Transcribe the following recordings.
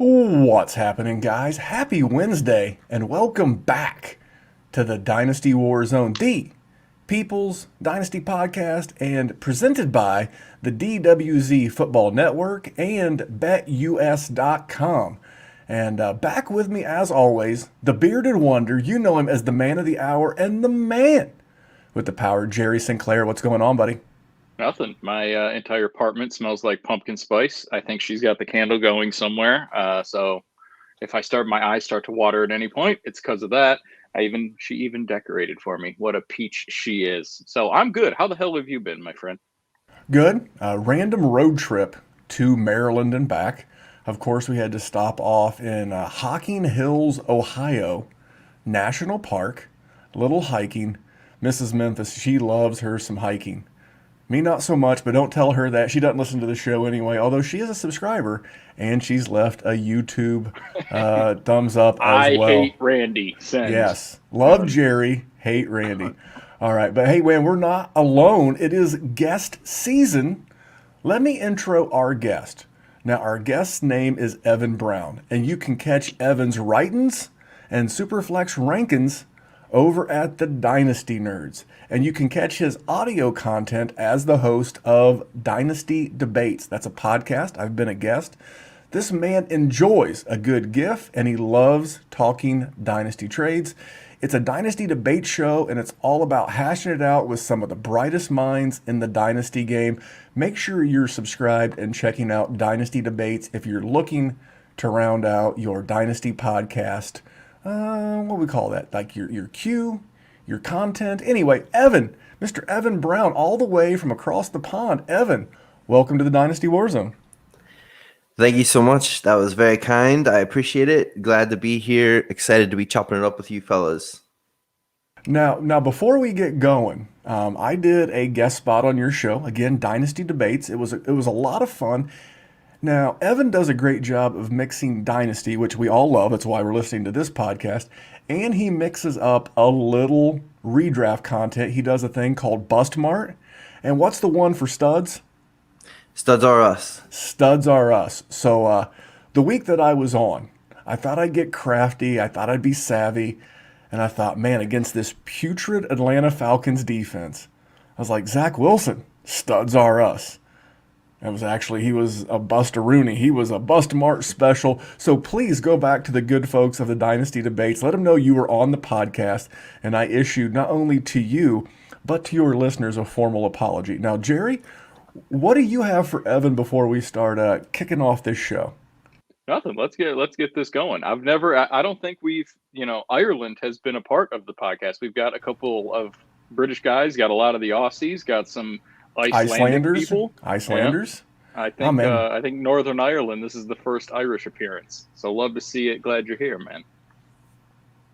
What's happening, guys? Happy Wednesday, and welcome back to the Dynasty WarZone, the People's Dynasty podcast, and presented by the DWZ Football Network and BetUS.com. And back with me, as always, the bearded wonder. You know him as the man of the hour and the man with the power, Jerry Sinclair. What's going on, buddy? Nothing. My entire apartment smells like pumpkin spice. I think she's got the candle going somewhere. So if my eyes start to water at any point, it's because of that. She even decorated for me. What a peach she is. So I'm good. How the hell have you been, my friend? Good. Random road trip to Maryland and back. Of course, we had to stop off in Hocking Hills, Ohio National Park. Little hiking. Mrs. Memphis, she loves her some hiking. Me, not so much, but don't tell her that. She doesn't listen to the show anyway, although she is a subscriber, and she's left a YouTube thumbs up as I well. hate Randy. Send. Yes. Love Jerry, hate Randy. All right, but hey, man, we're not alone. It is guest season. Let me intro our guest. Now, our guest's name is Evan Brown, and you can catch Evan's writings and Superflex rankings over at the Dynasty Nerds. And you can catch his audio content as the host of Dynasty Debates. That's a podcast. I've been a guest. This man enjoys a good GIF, and he loves talking Dynasty trades. It's a Dynasty debate show, and it's all about hashing it out with some of the brightest minds in the Dynasty game. Make sure you're subscribed and checking out Dynasty Debates if you're looking to round out your Dynasty podcast. What do we call that? Like your queue, your content. Anyway, Evan, Mr. Evan Brown, all the way from across the pond. Evan, welcome to the Dynasty WarZone. Thank you so much. That was very kind. I appreciate it. Glad to be here. Excited to be chopping it up with you fellas. Now, before we get going, I did a guest spot on your show again, Dynasty Debates. It was a lot of fun. Now, Evan does a great job of mixing Dynasty, which we all love. That's why we're listening to this podcast. And he mixes up a little redraft content. He does a thing called Bust Mart. And what's the one for studs? Studs are us. Studs are us. So the week that I was on, I thought I'd get crafty. I thought I'd be savvy. And I thought, man, against this putrid Atlanta Falcons defense, I was like, Zach Wilson, studs are us. He was a Buster-Rooney. He was a Bust Mart special. So please go back to the good folks of the Dynasty Debates. Let them know you were on the podcast, and I issued not only to you, but to your listeners a formal apology. Now, Jerry, what do you have for Evan before we start kicking off this show? Nothing. Let's get this going. I don't think Ireland has been a part of the podcast. We've got a couple of British guys, got a lot of the Aussies, got some Icelandic people. Icelanders. Yeah. I think Northern Ireland. This is the first Irish appearance, so love to see it. Glad you're here, man.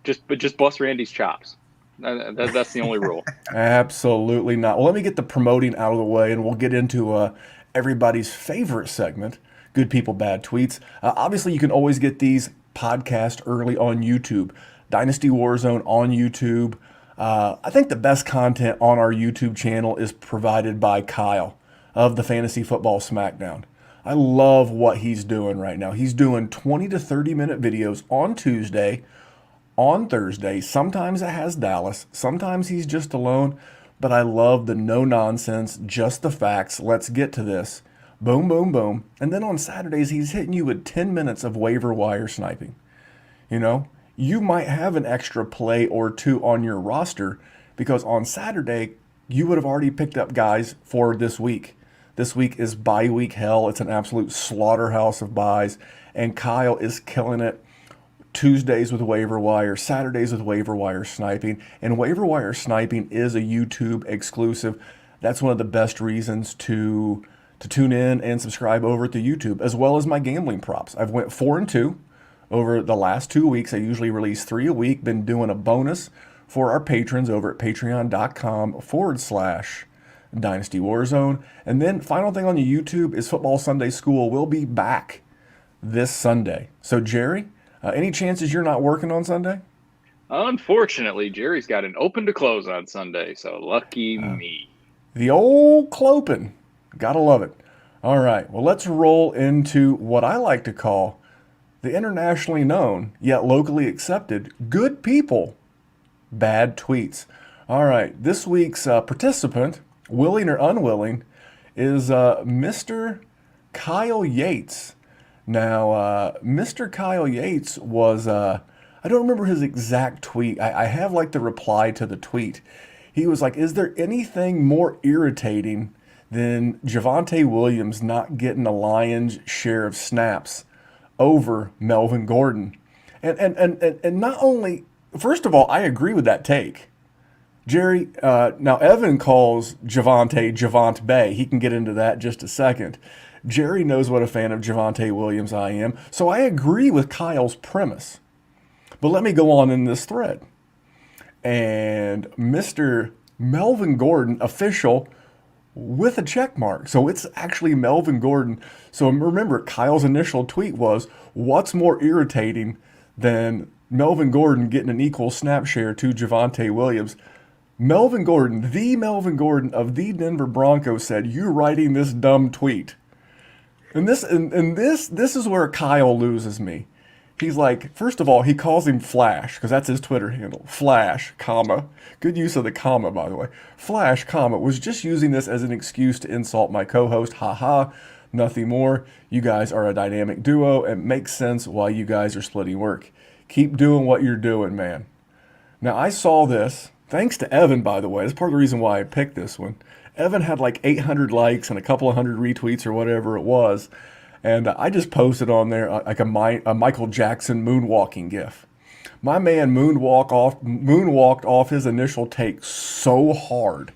Just bust Randy's chops. That's the only rule. Absolutely not. Well, let me get the promoting out of the way, and we'll get into everybody's favorite segment: Good People, Bad Tweets. Obviously, you can always get these podcasts early on YouTube. Dynasty WarZone on YouTube. I think the best content on our YouTube channel is provided by Kyle of the Fantasy Football Smackdown. I love what he's doing right now. He's doing 20 to 30-minute videos on Tuesday, on Thursday. Sometimes it has Dallas. Sometimes he's just alone. But I love the no-nonsense, just the facts. Let's get to this. Boom, boom, boom. And then on Saturdays, he's hitting you with 10 minutes of waiver wire sniping. You know? You might have an extra play or two on your roster because on Saturday, you would have already picked up guys for this week. This week is bye week hell. It's an absolute slaughterhouse of buys, and Kyle is killing it. Tuesdays with waiver wire, Saturdays with waiver wire sniping, and waiver wire sniping is a YouTube exclusive. That's one of the best reasons to tune in and subscribe over to YouTube, as well as my gambling props. I've went 4-2. Over the last 2 weeks. I usually release 3 a week. Been doing a bonus for our patrons over at patreon.com/Dynasty WarZone. And then final thing on the YouTube is Football Sunday School will be back this Sunday. So Jerry, any chances you're not working on Sunday? Unfortunately, Jerry's got an open to close on Sunday, so lucky me. The old clopin. Gotta love it. All right, well, let's roll into what I like to call the internationally known yet locally accepted good people bad tweets. All right, this week's participant, willing or unwilling, is Mr. Kyle Yates. Now, Mr. Kyle Yates was, I don't remember his exact tweet. I have like the reply to the tweet. He was like, is there anything more irritating than Javonte Williams not getting a lion's share of snaps over Melvin Gordon? And not only, first of all, I agree with that take. Jerry, now Evan calls Javante Bay. He can get into that in just a second. Jerry knows what a fan of Javonte Williams I am, so I agree with Kyle's premise. But let me go on in this thread. And Mr. Melvin Gordon, official, with a check mark. So it's actually Melvin Gordon. So remember, Kyle's initial tweet was, what's more irritating than Melvin Gordon getting an equal snap share to Javonte Williams? Melvin Gordon of the Denver Broncos said, you writing this dumb tweet. And this is where Kyle loses me. He's like, first of all, he calls him Flash, because that's his Twitter handle. Flash, comma. Good use of the comma, by the way. Flash, comma, was just using this as an excuse to insult my co-host. Ha, nothing more. You guys are a dynamic duo, and it makes sense why you guys are splitting work. Keep doing what you're doing, man. Now, I saw this, thanks to Evan, by the way. That's part of the reason why I picked this one. Evan had like 800 likes and a couple of hundred retweets or whatever it was. And I just posted on there like a Michael Jackson moonwalking gif. My man moonwalked off his initial take so hard.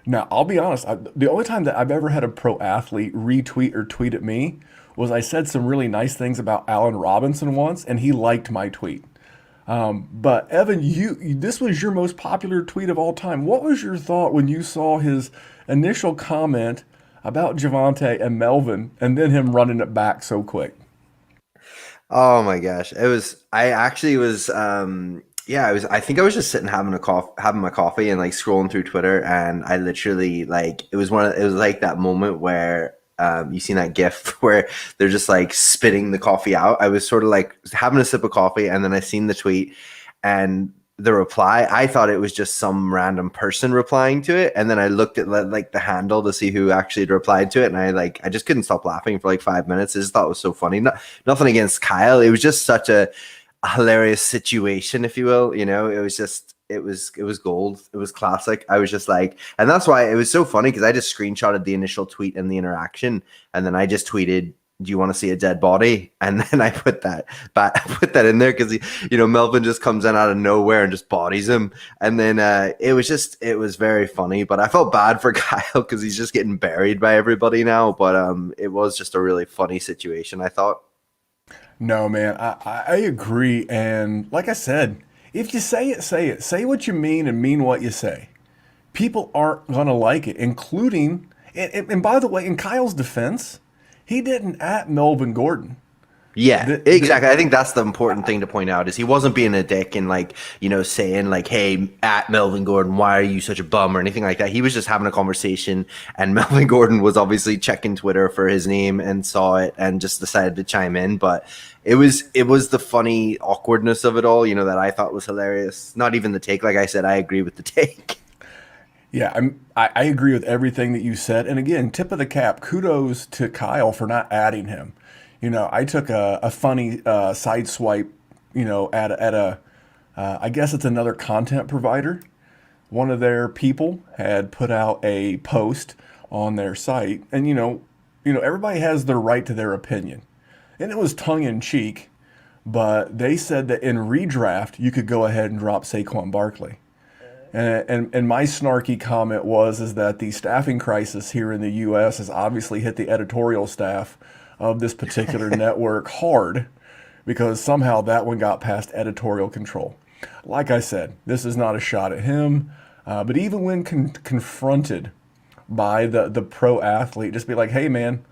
Now, I'll be honest, the only time that I've ever had a pro athlete retweet or tweet at me was I said some really nice things about Allen Robinson once, and he liked my tweet. But Evan, this was your most popular tweet of all time. What was your thought when you saw his initial comment about Javonte and Melvin, and then him running it back so quick? Oh my gosh. I think I was just sitting having my coffee and like scrolling through Twitter, and I literally it was like that moment where you seen that gif where they're just like spitting the coffee out. I was sort of like having a sip of coffee, and then I seen the tweet and the reply. I thought it was just some random person replying to it, and then I looked at like the handle to see who actually had replied to it, and I just couldn't stop laughing for like 5 minutes. I just thought it was so funny. Nothing against Kyle. It was just such a hilarious situation, if you will. You know, it was just it was gold. It was classic. I was just like, and that's why it was so funny, because I just screenshotted the initial tweet and the interaction, and then I just tweeted, do you want to see a dead body? And then I put that in there because Melvin just comes in out of nowhere and just bodies him. And then it was very funny, but I felt bad for Kyle because he's just getting buried by everybody now. But it was just a really funny situation, I thought. No, man, I agree. And like I said, if you say it, say it. Say what you mean and mean what you say. People aren't going to like it, including, and by the way, in Kyle's defense, he didn't at Melvin Gordon. Yeah, exactly. I think that's the important thing to point out, is he wasn't being a dick and saying like, hey, at Melvin Gordon, why are you such a bum or anything like that. He was just having a conversation, and Melvin Gordon was obviously checking Twitter for his name and saw it and just decided to chime in. But it was the funny awkwardness of it all, that I thought was hilarious. Not even the take. Like I said, I agree with the take. Yeah, I agree with everything that you said. And again, tip of the cap, kudos to Kyle for not adding him. I took a funny side swipe, at I guess it's another content provider. One of their people had put out a post on their site, and everybody has their right to their opinion. And it was tongue in cheek, but they said that in redraft you could go ahead and drop Saquon Barkley. And my snarky comment is that the staffing crisis here in the U.S. has obviously hit the editorial staff of this particular network hard, because somehow that one got past editorial control. Like I said, this is not a shot at him, but even when confronted by the pro athlete, just be like, hey, man,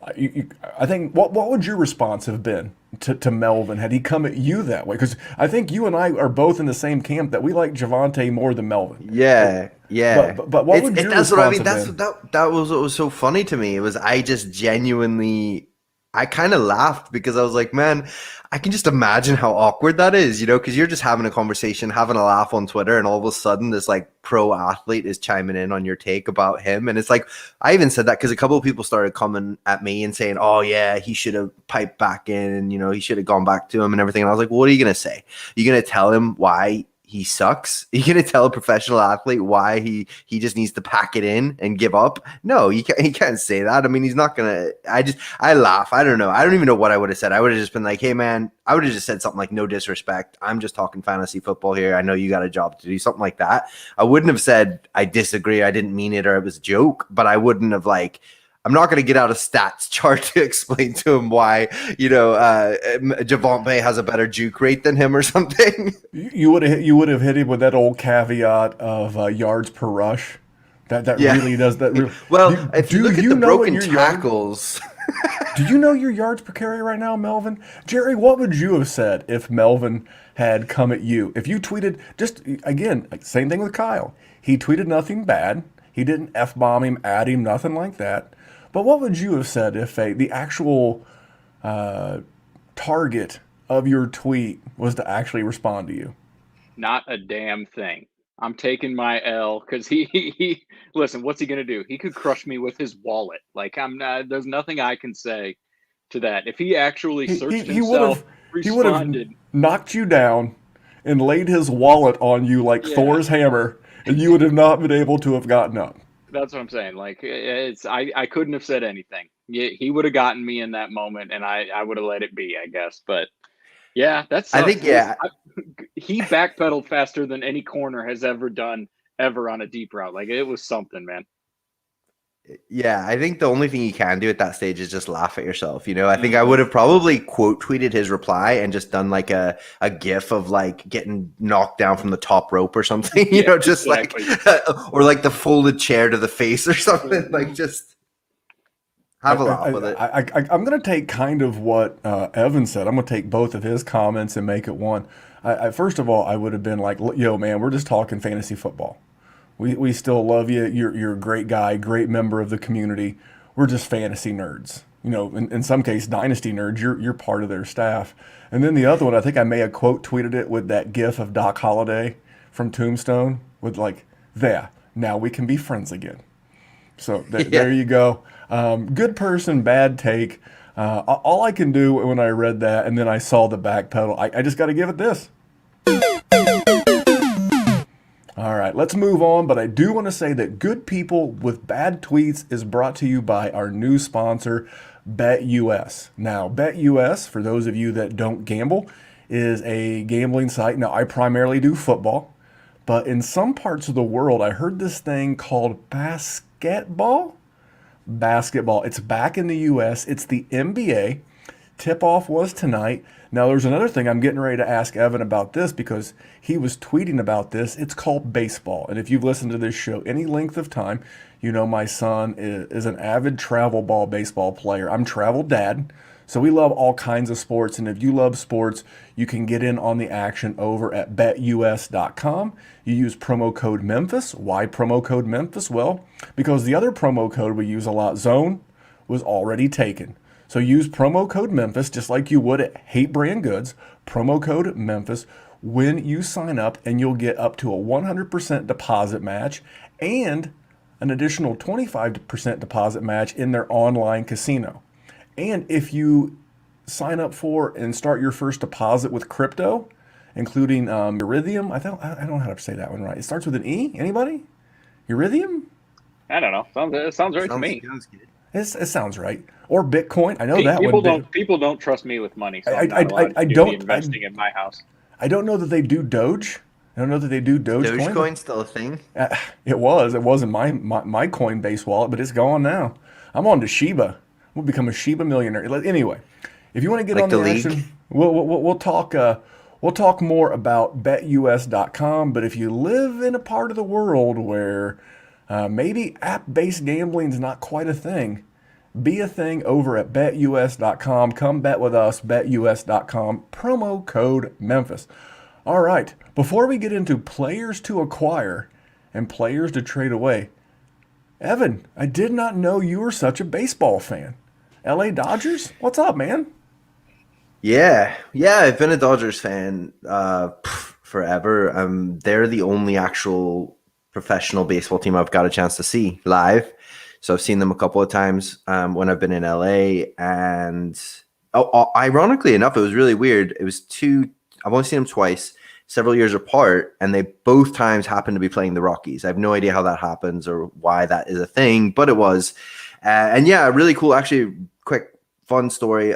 I think what would your response have been to Melvin had he come at you that way? Because I think you and I are both in the same camp that we like Javonte more than Melvin. Yeah. But what would your response have been? That was what was so funny to me. It was, I just genuinely, I kind of laughed because I was like, man, I can just imagine how awkward that is, because you're just having a conversation, having a laugh on Twitter, and all of a sudden this like pro athlete is chiming in on your take about him. And it's like, I even said that because a couple of people started coming at me and saying, oh yeah, he should have piped back in and, he should have gone back to him and everything. And I was like, well, what are you going to say? You're going to tell him why he sucks? You're going to tell a professional athlete why he just needs to pack it in and give up? No, he can't say that. I mean, he's not going to. I laugh. I don't know. I don't even know what I would have said. I would have just been like, hey, man, I would have just said something like, no disrespect, I'm just talking fantasy football here. I know you got a job to do, something like that. I wouldn't have said, I disagree, I didn't mean it, or it was a joke, but I wouldn't have like, I'm not going to get out a stats chart to explain to him why, Javonte has a better juke rate than him or something. You would have hit him with that old caveat of yards per rush. That really does that. Really, well, if you look at the broken tackles. Do you know your yards per carry right now, Melvin? Jerry, what would you have said if Melvin had come at you? If you tweeted, just again, same thing with Kyle. He tweeted nothing bad. He didn't F-bomb him, at him, nothing like that. But what would you have said if the actual target of your tweet was to actually respond to you? Not a damn thing. I'm taking my L because he listen, what's he going to do? He could crush me with his wallet. Like, there's nothing I can say to that. If he actually searched himself, he would have knocked you down and laid his wallet on you like Thor's hammer, and you would have not been able to have gotten up. That's what I'm saying. Like, I couldn't have said anything. He would have gotten me in that moment, and I would have let it be, I guess. But yeah, that's. I think he backpedaled faster than any corner has ever done on a deep route. Like, it was something, man. Yeah, I think the only thing you can do at that stage is just laugh at yourself. I think I would have probably quote tweeted his reply and just done like a gif of like getting knocked down from the top rope or something, just exactly. Like, or like the folded chair to the face or something, like just have a laugh with it. I'm going to take kind of what Evan said. I'm going to take both of his comments and make it one. First of all, I would have been like, yo, man, we're just talking fantasy football. We still love you. You're a great guy, great member of the community. We're just fantasy nerds. In some case, Dynasty nerds. You're part of their staff. And then the other one, I think I may have quote tweeted it with that gif of Doc Holliday from Tombstone with like, now we can be friends again. So there you go. Good person, bad take. All I can do when I read that and then I saw the back pedal, I just got to give it this. All right, let's move on, but I do want to say that Good People with Bad Tweets is brought to you by our new sponsor, BetUS. Now, BetUS, for those of you that don't gamble, is a gambling site. Now, I primarily do football, but in some parts of the world, I heard this thing called basketball. It's back in the U.S. It's the NBA. Tip-off was tonight. Now, there's another thing I'm getting ready to ask Evan about this because he was tweeting about this. It's called baseball. And if you've listened to this show any length of time, my son is an avid travel ball baseball player. I'm travel dad. So we love all kinds of sports. And if you love sports, you can get in on the action over at betus.com. You use promo code Memphis. Why promo code Memphis? Well, because the other promo code we use a lot, Zone, was already taken. So use promo code Memphis just like you would at Hate Brand Goods. Promo code Memphis when you sign up, and you'll get up to a 100% deposit match and an additional 25% deposit match in their online casino. And if you sign up for and start your first deposit with crypto, including Ethereum, I don't know how to say that one right. It starts with an E. Anybody? Ethereum? I don't know. It sounds right to me. It sounds right. Or Bitcoin. I know that one. People don't trust me with money. So I don't investing in my house. I don't know that they do Doge. I don't know that they do Dogecoin. Dogecoin's still a thing? It was. It was in my Coinbase wallet, but it's gone now. I'm on to Shiba. We'll become a Shiba millionaire. Anyway, if you want to get on the action, we'll talk more about betus.com. But if you live in a part of the world where maybe app-based gambling is not quite a thing, be a thing over at betus.com. Come bet with us, betus.com. Promo code Memphis. All right, before we get into players to acquire and players to trade away, Evan, I did not know you were such a baseball fan. LA Dodgers? What's up, man? Yeah, I've been a Dodgers fan forever. They're the only actual professional baseball team I've got a chance to see live. So I've seen them a couple of times when I've been in LA. And ironically enough, it was really weird. It was two. I've only seen them twice, several years apart, and they both times happened to be playing the Rockies. I have no idea how that happens or why that is a thing, but it was. And yeah, really cool. Actually, quick fun story.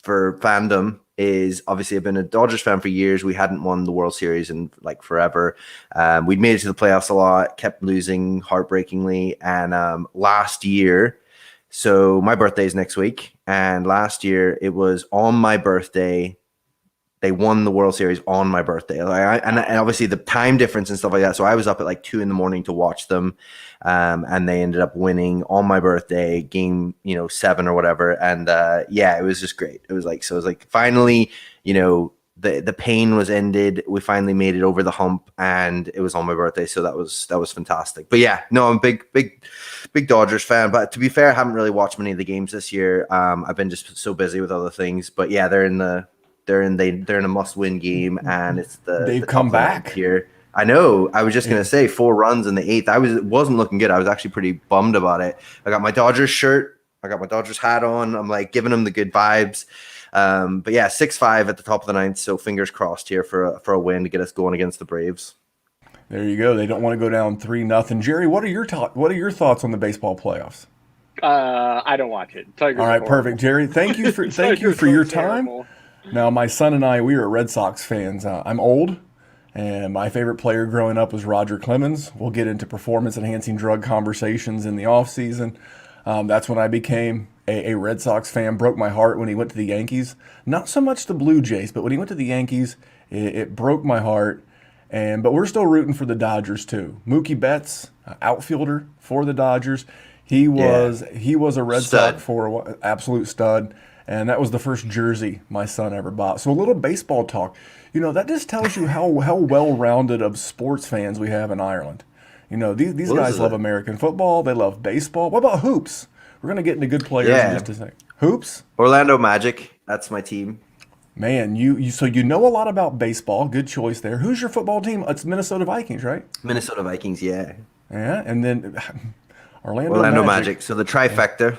For fandom is obviously I've been a Dodgers fan for years. We hadn't won the World Series in like forever. We'd made it to the playoffs a lot, kept losing heartbreakingly. And last year, so my birthday is next week. And last year it was on my birthday. They won the World Series on my birthday. And obviously the time difference and stuff like that. So I was up at like 2 a.m. to watch them. And they ended up winning on my birthday, game, 7 or whatever. And yeah, it was just great. It was like finally, the pain was ended. We finally made it over the hump, and it was on my birthday. So that was fantastic. But yeah, no, I'm a big Dodgers fan. But to be fair, I haven't really watched many of the games this year. I've been just so busy with other things. But yeah, they're in a must-win game, and it's They've come back here. I know. I was just gonna say 4 runs in the 8th. It wasn't looking good. I was actually pretty bummed about it. I got my Dodgers shirt. I got my Dodgers hat on. I'm like giving them the good vibes. But yeah, 6-5 at the top of the 9th. So fingers crossed here for a win to get us going against the Braves. There you go. They don't want to go down 3-0. Jerry, what are your thoughts on the baseball playoffs? I don't watch it. Tigers. All right, perfect, Jerry. Thank you for your time. Terrible. Now, my son and I, we are Red Sox fans. I'm old, and my favorite player growing up was Roger Clemens. We'll get into performance-enhancing drug conversations in the offseason. That's when I became a Red Sox fan. Broke my heart when he went to the Yankees. Not so much the Blue Jays, but when he went to the Yankees, it broke my heart. But we're still rooting for the Dodgers too. Mookie Betts, outfielder for the Dodgers. He was a Red Stud. Sox for absolute stud. And that was the first jersey my son ever bought. So a little baseball talk. That just tells you how well-rounded of sports fans we have in Ireland. These guys love American football. They love baseball. What about hoops? We're going to get into good players in just a second. Hoops? Orlando Magic. That's my team. Man, so you know a lot about baseball. Good choice there. Who's your football team? It's Minnesota Vikings, right? Minnesota Vikings, yeah. Yeah, and then Orlando Magic. So the trifecta.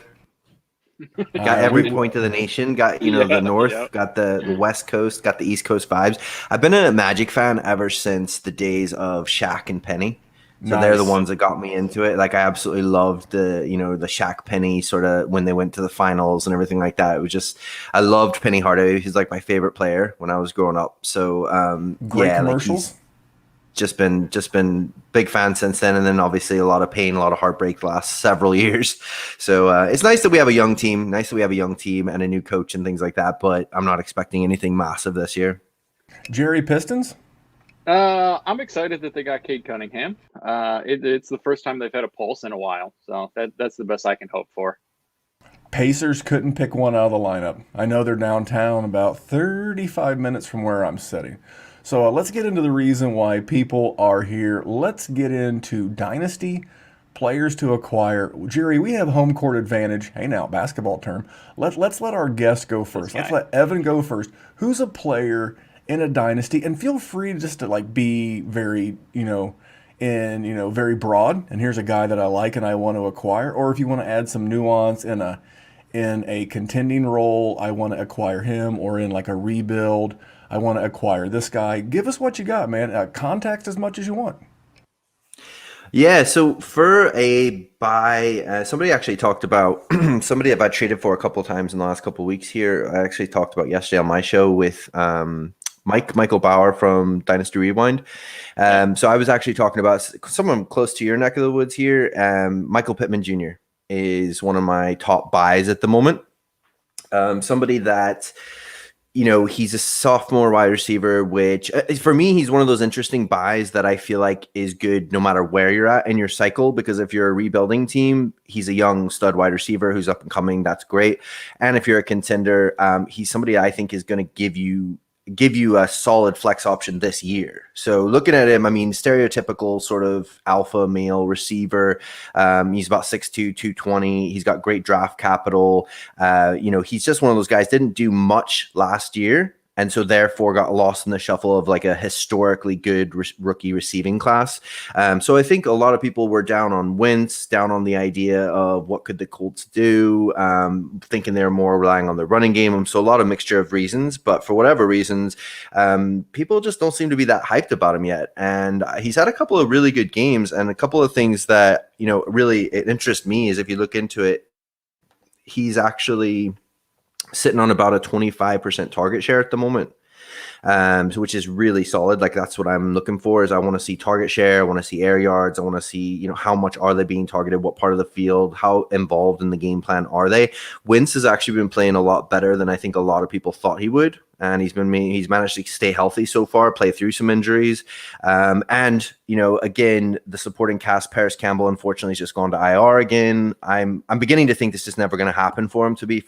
Got every point of the nation. Got the North. Yep. Got the West Coast. Got the East Coast vibes. I've been a Magic fan ever since the days of Shaq and Penny. So they're the ones that got me into it. Like I absolutely loved the Shaq Penny sort of when they went to the finals and everything like that. It was just I loved Penny Hardaway. He's like my favorite player when I was growing up. So great commercials. Like just been big fan since then, and then obviously a lot of pain, a lot of heartbreak the last several years. So it's nice that we have a young team, and a new coach and things like that, but I'm not expecting anything massive this year. Jerry, Pistons? I'm excited that they got Cade Cunningham. It's the first time they've had a pulse in a while, so that's the best I can hope for. Pacers couldn't pick one out of the lineup. I know they're downtown, about 35 minutes from where I'm sitting. So let's get into the reason why people are here. Let's get into Dynasty, players to acquire. Jerry, we have home court advantage. Hey now, basketball term. Let's let our guest go first. Let's let Evan go first. Who's a player in a Dynasty? And feel free just to be very, very broad. And here's a guy that I like and I want to acquire. Or if you want to add some nuance in a contending role, I want to acquire him. Or in like a rebuild, I want to acquire this guy. Give us what you got, man. Context as much as you want. Yeah, so for a buy, somebody actually talked about somebody I've traded for a couple of times in the last couple of weeks here. I actually talked about yesterday on my show with Michael Bauer from Dynasty Rewind. So I was actually talking about someone close to your neck of the woods here. Michael Pittman Jr. is one of my top buys at the moment. Somebody that he's a sophomore wide receiver, which for me, he's one of those interesting buys that I feel like is good no matter where you're at in your cycle, because if you're a rebuilding team, he's a young stud wide receiver who's up and coming. That's great. And if you're a contender, he's somebody I think is going to give you give you a solid flex option this year. So looking at him, I mean, stereotypical sort of alpha male receiver. He's about 6'2", 220. He's got great draft capital. He's just one of those guys, didn't do much last year, and so therefore got lost in the shuffle of like a historically good rookie receiving class. So I think a lot of people were down on Wentz, down on the idea of what could the Colts do, thinking they're more relying on the running game. So a lot of mixture of reasons, but for whatever reasons, people just don't seem to be that hyped about him yet. And he's had a couple of really good games, and a couple of things that, really it interests me is if you look into it, he's actually sitting on about a 25% target share at the moment, which is really solid. Like, that's what I'm looking for. Is I want to see target share, I want to see air yards, I want to see, how much are they being targeted, what part of the field, how involved in the game plan are they. Wentz has actually been playing a lot better than I think a lot of people thought he would. And he's managed to stay healthy so far, play through some injuries. Again, the supporting cast, Paris Campbell, unfortunately, has just gone to IR again. I'm beginning to think this is never going to happen for him, to be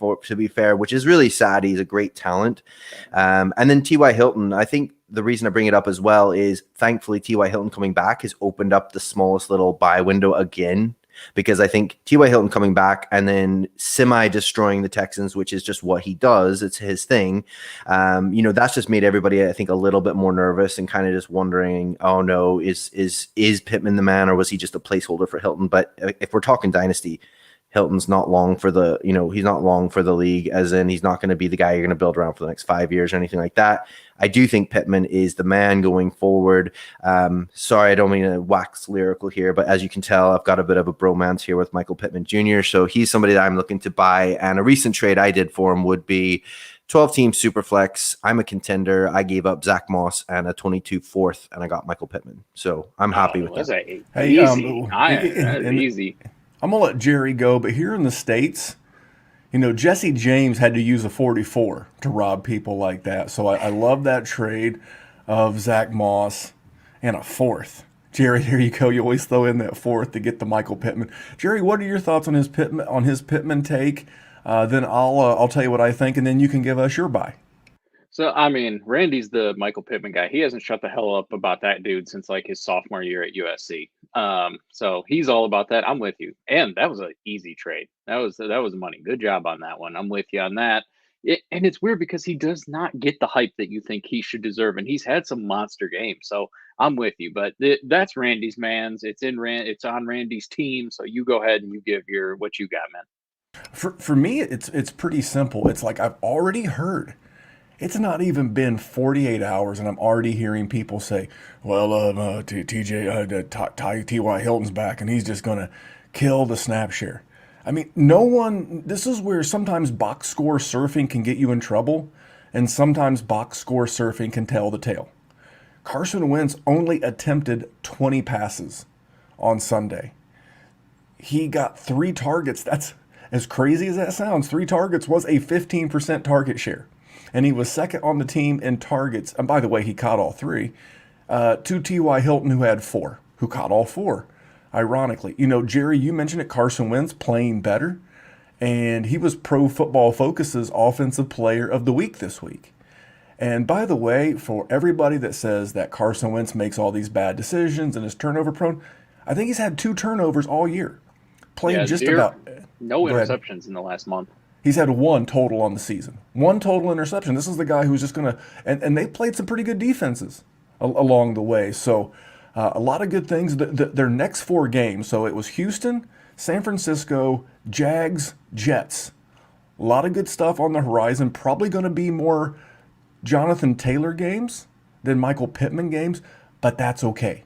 fair, which is really sad. He's a great talent. And then T.Y. Hilton, I think the reason I bring it up as well is thankfully T.Y. Hilton coming back has opened up the smallest little buy window again. Because I think T.Y. Hilton coming back and then semi-destroying the Texans, which is just what he does, it's his thing, that's just made everybody, I think, a little bit more nervous and kind of just wondering, oh no, is Pittman the man, or was he just a placeholder for Hilton? But if we're talking Dynasty, Hilton's not long for the, he's not long for the league, as in he's not going to be the guy you're going to build around for the next 5 years or anything like that. I do think Pittman is the man going forward. Sorry, I don't mean to wax lyrical here, but as you can tell, I've got a bit of a bromance here with Michael Pittman Jr. So he's somebody that I'm looking to buy. And a recent trade I did for him would be 12-team Superflex. I'm a contender. I gave up Zach Moss and a 22 fourth, and I got Michael Pittman. So I'm happy with that. Easy. I'm going to let Jerry go, but here in the States, Jesse James had to use a 44 to rob people like that. So I love that trade of Zach Moss and a fourth. Jerry, there you go. You always throw in that fourth to get the Michael Pittman. Jerry, what are your thoughts on his Pittman take? Then I'll tell you what I think, and then you can give us your buy. So, I mean, Randy's the Michael Pittman guy. He hasn't shut the hell up about that dude since like his sophomore year at USC. So he's all about that. I'm with you. And that was an easy trade. That was money. Good job on that one. I'm with you on that. And it's weird because he does not get the hype that you think he should deserve, and he's had some monster games. So I'm with you. But that's Randy's man's. It's on Randy's team. So you go ahead and you give what you got, man. For me, it's pretty simple. It's like I've already heard. It's not even been 48 hours, and I'm already hearing people say, well, T.Y. Hilton's back, and he's just going to kill the snap share. I mean, this is where sometimes box score surfing can get you in trouble, and sometimes box score surfing can tell the tale. Carson Wentz only attempted 20 passes on Sunday. He got 3 targets. That's, as crazy as that sounds, 3 targets was a 15% target share. And he was second on the team in targets. And by the way, he caught all 3. To T.Y. Hilton, who had 4, who caught all 4. Ironically, Jerry, you mentioned it, Carson Wentz playing better. And he was Pro Football Focus's Offensive Player of the Week this week. And by the way, for everybody that says that Carson Wentz makes all these bad decisions and is turnover prone, I think he's had 2 turnovers all year. No interceptions in the last month. He's had 1 total on the season. 1 total interception. This is the guy who's just going to... And they played some pretty good defenses along the way. So a lot of good things. Their next 4 games, so it was Houston, San Francisco, Jags, Jets. A lot of good stuff on the horizon. Probably going to be more Jonathan Taylor games than Michael Pittman games, but that's okay.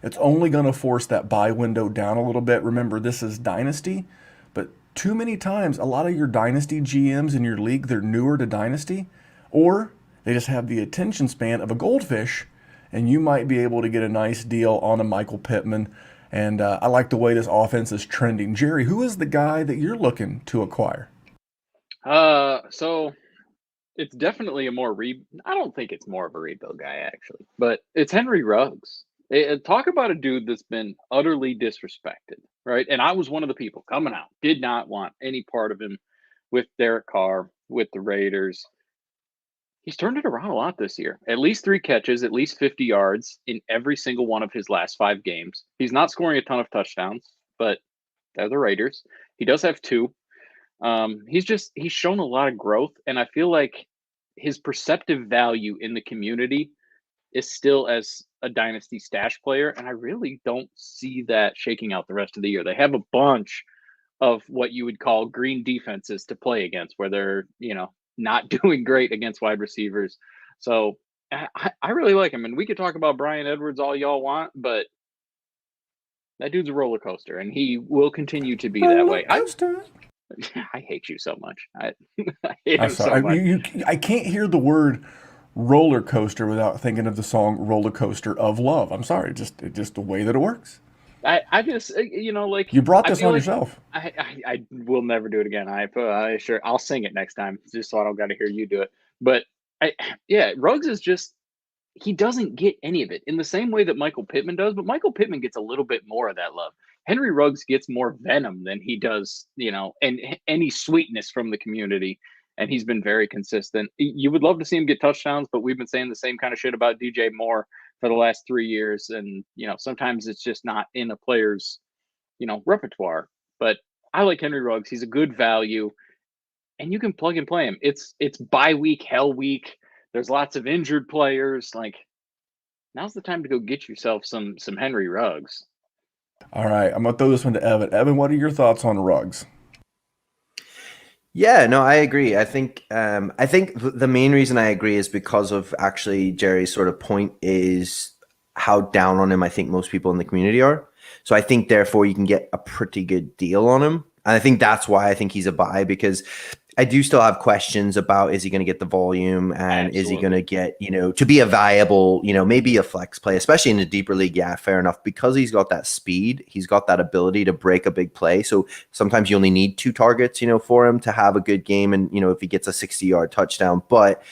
It's only going to force that buy window down a little bit. Remember, this is Dynasty, but too many times, a lot of your Dynasty GMs in your league, they're newer to Dynasty, or they just have the attention span of a goldfish, and you might be able to get a nice deal on a Michael Pittman. And I like the way this offense is trending. Jerry, who is the guy that you're looking to acquire? So it's definitely I don't think it's more of a rebuild guy, actually, but it's Henry Ruggs. Talk about a dude that's been utterly disrespected, right? And I was one of the people coming out, did not want any part of him with Derek Carr, with the Raiders. He's turned it around a lot this year. At least 3 catches, at least 50 yards in every single one of his last 5 games. He's not scoring a ton of touchdowns, but they're the Raiders. He does have 2. He's shown a lot of growth, and I feel like his perceptive value in the community is still as a dynasty stash player, and I really don't see that shaking out the rest of the year. They have a bunch of what you would call green defenses to play against, where they're not doing great against wide receivers. So I really like him, and we could talk about Bryan Edwards all y'all want, but that dude's a roller coaster, and he will continue to be that way. I hate you so much. I hate him so much. I can't hear the word roller coaster without thinking of the song "Roller Coaster of Love." I'm sorry, just the way that it works. I just like you brought this on yourself. I will never do it again. I'll sing it next time, just so I don't got to hear you do it. But Ruggs is just, he doesn't get any of it in the same way that Michael Pittman does, but Michael Pittman gets a little bit more of that love. Henry Ruggs gets more venom than he does, and any sweetness from the community. And he's been very consistent. You would love to see him get touchdowns, but we've been saying the same kind of shit about DJ Moore for the last 3 years. And, sometimes it's just not in a player's, repertoire. But I like Henry Ruggs. He's a good value, and you can plug and play him. It's bye week, hell week. There's lots of injured players. Like, now's the time to go get yourself some Henry Ruggs. All right, I'm gonna throw this one to Evan. Evan, what are your thoughts on Ruggs? Yeah, no, I agree. I think the main reason I agree is because of actually Jerry's sort of point is how down on him I think most people in the community are. So I think therefore you can get a pretty good deal on him. And I think that's why I think he's a buy, because I do still have questions about, is he going to get the volume, and Absolutely. Is he going to get, to be a viable, maybe a flex play, especially in a deeper league. Yeah, fair enough. Because he's got that speed, he's got that ability to break a big play. So sometimes you only need 2 targets, for him to have a good game. And, if he gets a 60-yard touchdown, but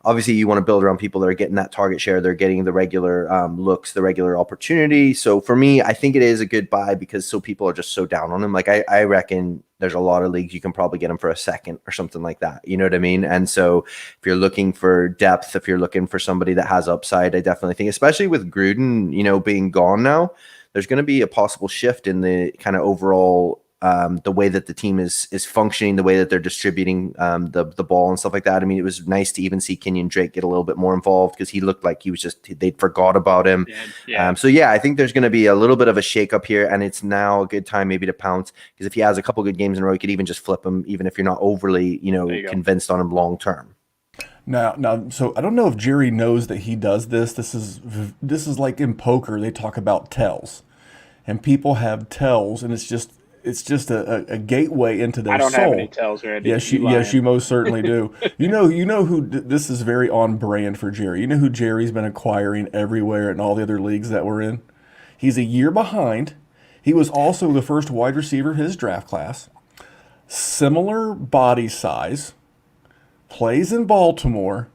obviously you want to build around people that are getting that target share. They're getting the regular looks, the regular opportunity. So for me, I think it is a good buy, because people are just so down on him. Like I reckon there's a lot of leagues you can probably get him for a second or something like that. You know what I mean? And so if you're looking for depth, if you're looking for somebody that has upside, I definitely think, especially with Gruden, being gone now, there's going to be a possible shift in the kind of overall the way that the team is functioning, the way that they're distributing the ball and stuff like that. I mean, it was nice to even see Kenyon Drake get a little bit more involved, because he looked like they'd forgot about him. Yeah. So yeah, I think there's going to be a little bit of a shakeup here, and it's now a good time maybe to pounce, because if he has a couple good games in a row, you could even just flip him, even if you're not overly convinced on him long term. Now, so I don't know if Jerry knows that he does this. This is like in poker, they talk about tells, and people have tells, and it's just a gateway into their soul. I don't have any tells, Randy. Yes, you most certainly do. You know who this is very on brand for Jerry. You know who Jerry's been acquiring everywhere in all the other leagues that we're in? He's a year behind. He was also the first wide receiver of his draft class. Similar body size. Plays in Baltimore.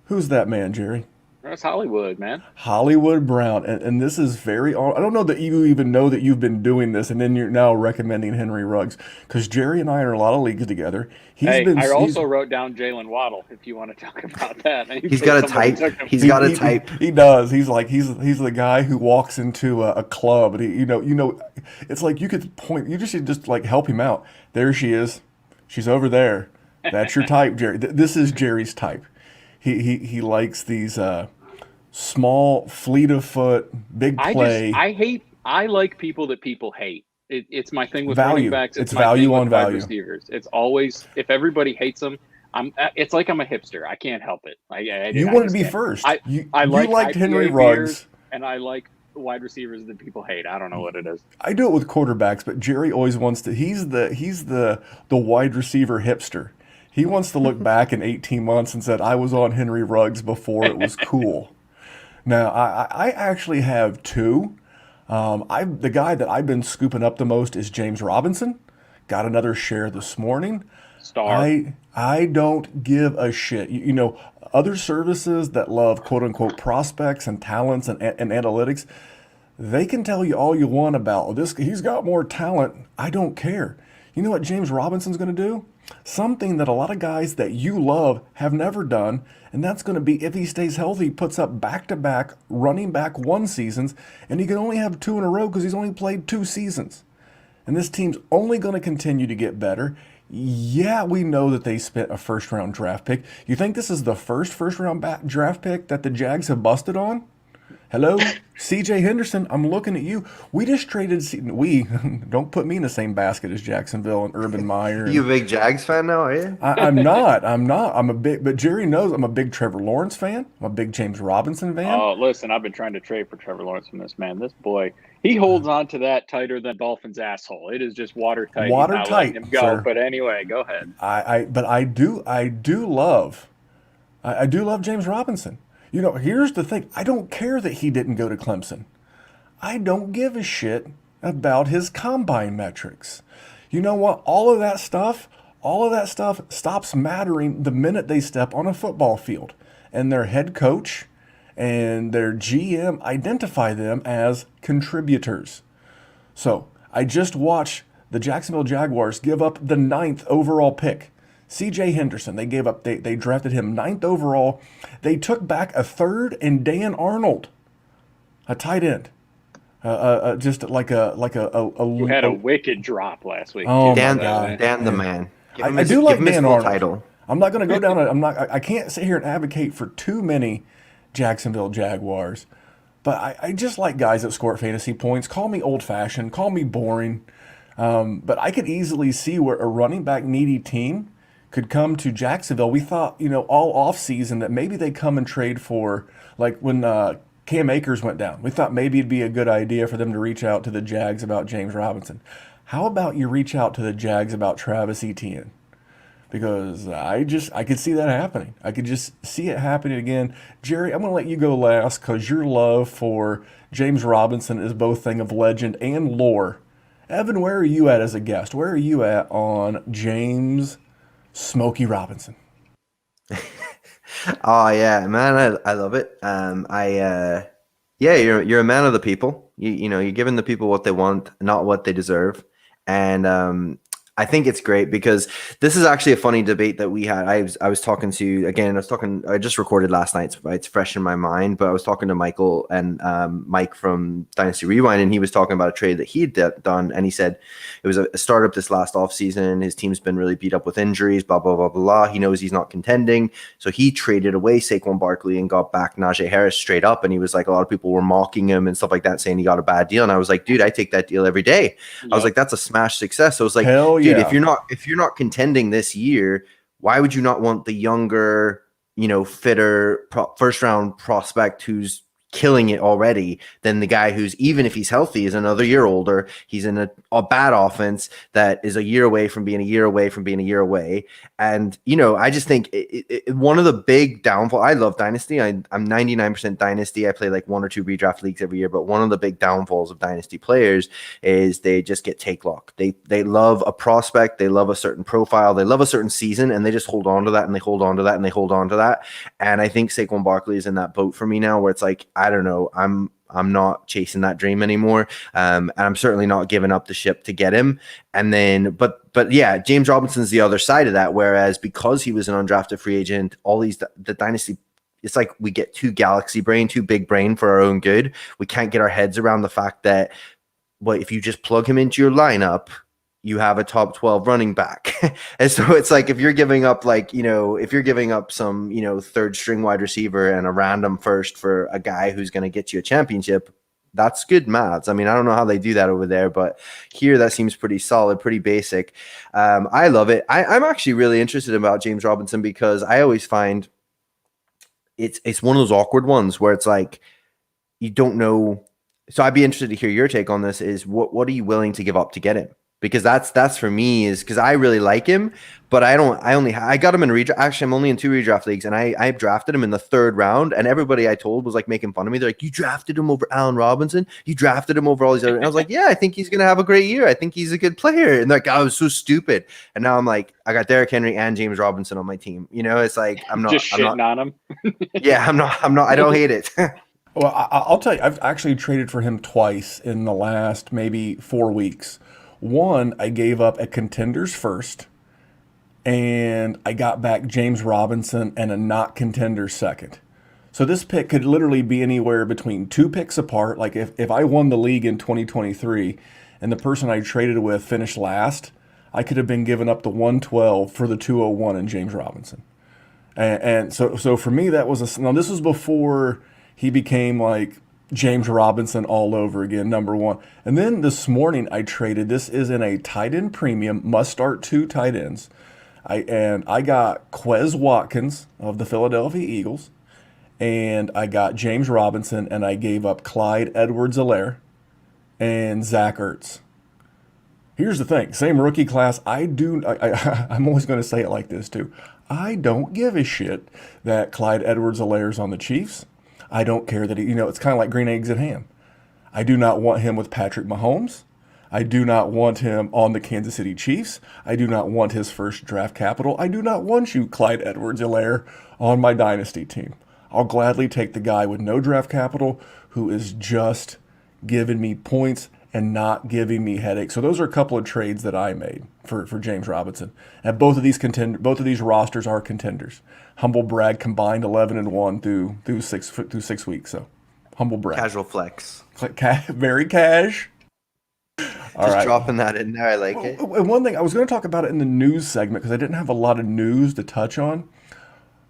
Who's that man, Jerry? That's Hollywood, man. Hollywood Brown. And this is very... I don't know that you even know that you've been doing this, and then you're now recommending Henry Ruggs, because Jerry and I are in a lot of leagues together. I also wrote down Jalen Waddle, if you want to talk about that. He's got a type. He's got a type. He does. He's the guy who walks into a club, and it's like you could point... You just like help him out. There she is. She's over there. That's your type, Jerry. This is Jerry's type. He likes these small, fleet of foot, big play. I like people that people hate. It's my thing with value. Running backs. It's value on value. Receivers. It's always, if everybody hates them, it's like I'm a hipster. I can't help it. You wanted to be first. You liked Henry Ruggs, and I like wide receivers that people hate. I don't know what it is. I do it with quarterbacks, but Jerry always wants to. He's the wide receiver hipster. He wants to look back in 18 months and said, I was on Henry Ruggs before it was cool. Now, I actually have 2. The guy that I've been scooping up the most is James Robinson. Got another share this morning. Star. I don't give a shit. Other services that love quote-unquote prospects and talents and analytics, they can tell you all you want about this. He's got more talent. I don't care. You know what James Robinson's going to do? something that a lot of guys that you love have never done, and that's going to be if he stays healthy, puts up back-to-back running back 1 seasons, and he can only have 2 in a row because he's only played 2 seasons. And this team's only going to continue to get better. Yeah, we know that they spent a first-round draft pick. You think this is the first-round draft pick that the Jags have busted on? Hello, C.J. Henderson, I'm looking at you. We just traded, don't put me in the same basket as Jacksonville and Urban Meyer. You a big Jags fan now, are you? I'm not. But Jerry knows I'm a big Trevor Lawrence fan. I'm a big James Robinson fan. Oh, listen, I've been trying to trade for Trevor Lawrence from this man. This boy, he holds on to that tighter than Dolphins' asshole. It is just watertight. Watertight, him go. sir. But anyway, go ahead. I do love James Robinson. You know, here's the thing. I don't care that he didn't go to Clemson. I don't give a shit about his combine metrics. You know what? All of that stuff stops mattering the minute they step on a football field. And their head coach and their GM identify them as contributors. So I just watched the Jacksonville Jaguars give up the 9th overall pick. C.J. Henderson, they drafted him 9th overall. They took back a 3rd and Dan Arnold, a tight end. Just like a Who had a wicked drop last week. Oh, Dan, my God. Dan the man. I do like Dan Arnold. Title. I'm not going to go down. I can't sit here and advocate for too many Jacksonville Jaguars, but I just like guys that score fantasy points. Call me old-fashioned. Call me boring. But I could easily see where a running back needy team could come to Jacksonville. We thought, all offseason that maybe they come and trade for, like when Cam Akers went down. We thought maybe it'd be a good idea for them to reach out to the Jags about James Robinson. How about you reach out to the Jags about Travis Etienne? Because I could see that happening. I could just see it happening again. Jerry, I'm going to let you go last because your love for James Robinson is both thing of legend and lore. Evan, where are you at as a guest? Where are you at on James Smokey Robinson? Oh yeah, man, I love it. You're a man of the people. You're giving the people what they want, not what they deserve. And I think it's great because this is actually a funny debate that we had. I was talking to, I just recorded last night, so it's fresh in my mind, but I was talking to Michael and Mike from Dynasty Rewind, and he was talking about a trade that he had done, and he said it was a startup this last offseason. His team's been really beat up with injuries, blah, blah, blah, blah, blah. He knows he's not contending, so he traded away Saquon Barkley and got back Najee Harris straight up, and he was like, a lot of people were mocking him and stuff like that, saying he got a bad deal, and I was like, dude, I take that deal every day. Yep. I was like, that's a smash success. So I was like, hell dude, yeah. if you're not contending this year, why would you not want the younger, fitter first round prospect who's killing it already than the guy who's, even if he's healthy, is another year older? He's in a bad offense that is a year away from being a year away from being a year away. And, I just think one of the big downfall, I love Dynasty. I'm 99% Dynasty. I play like 1 or 2 redraft leagues every year, but one of the big downfalls of Dynasty players is they just get take lock. They love a prospect. They love a certain profile. They love a certain season, and they just hold on to that, and they hold on to that, and they hold on to that. And I think Saquon Barkley is in that boat for me now, where it's like, I don't know, I'm not chasing that dream anymore. And I'm certainly not giving up the ship to get him. And then, but yeah, James Robinson's the other side of that. Whereas because he was an undrafted free agent, the Dynasty, it's like we get too big brain for our own good. We can't get our heads around the fact that, if you just plug him into your lineup, you have a top 12 running back. And so it's like, if you're giving up some, third string wide receiver and a random first for a guy who's going to get you a championship, that's good maths. I mean, I don't know how they do that over there, but here that seems pretty solid, pretty basic. I love it. I'm actually really interested about James Robinson because I always find it's one of those awkward ones where it's like, you don't know. So I'd be interested to hear your take on this is what are you willing to give up to get him? Because that's for me, is because I really like him, but I got him in redraft. Actually, I'm only in 2 redraft leagues, and I drafted him in the 3rd round, and everybody I told was like making fun of me. They're like, you drafted him over Allen Robinson? You drafted him over all these other, and I was like, yeah, I think he's going to have a great year. I think he's a good player. And like, I was so stupid. And now I'm like, I got Derrick Henry and James Robinson on my team. It's like, I'm not. Just shitting on him. Yeah, I'm not. I don't hate it. Well, I'll tell you, I've actually traded for him twice in the last maybe 4 weeks. One, I gave up a contender's first and I got back James Robinson and a not contender second. So this pick could literally be anywhere between 2 picks apart. Like if I won the league in 2023 and the person I traded with finished last, I could have been given up the 112 for the 201 in James Robinson. And so for me, that was now this was before he became like James Robinson all over again, number one. And then this morning I traded. This is in a tight end premium, must start 2 tight ends. I got Quez Watkins of the Philadelphia Eagles, and I got James Robinson, and I gave up Clyde Edwards-Helaire and Zach Ertz. Here's the thing, same rookie class. I'm always going to say it like this too. I don't give a shit that Clyde Edwards-Helaire's on the Chiefs. I don't care that it's kind of like green eggs and ham. I do not want him with Patrick Mahomes. I do not want him on the Kansas City Chiefs. I do not want his first draft capital. I do not want you, Clyde Edwards-Helaire, on my Dynasty team. I'll gladly take the guy with no draft capital who is just giving me points and not giving me headaches. So those are a couple of trades that I made for James Robinson. And both of these rosters are contenders. Humble brag, combined 11-1 through 6 weeks. So humble brag. Casual flex. Very cash. Just dropping that in there. I like it. And one thing, I was going to talk about it in the news segment because I didn't have a lot of news to touch on.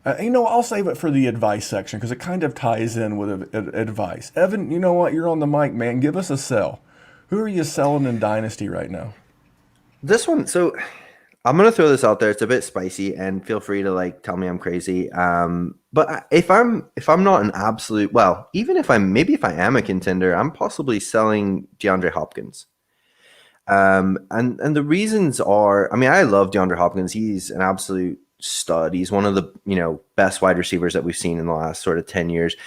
I'll save it for the advice section because it kind of ties in with advice. Evan, you know what? You're on the mic, man. Give us a sell. Who are you selling in Dynasty right now? This one, so I'm gonna throw this out there. It's a bit spicy, and feel free to tell me I'm crazy. But if I'm not an absolute, well, even if I am a contender, I'm possibly selling DeAndre Hopkins. And the reasons are, I love DeAndre Hopkins. He's an absolute stud. He's one of the best wide receivers that we've seen in the last sort of 10 years.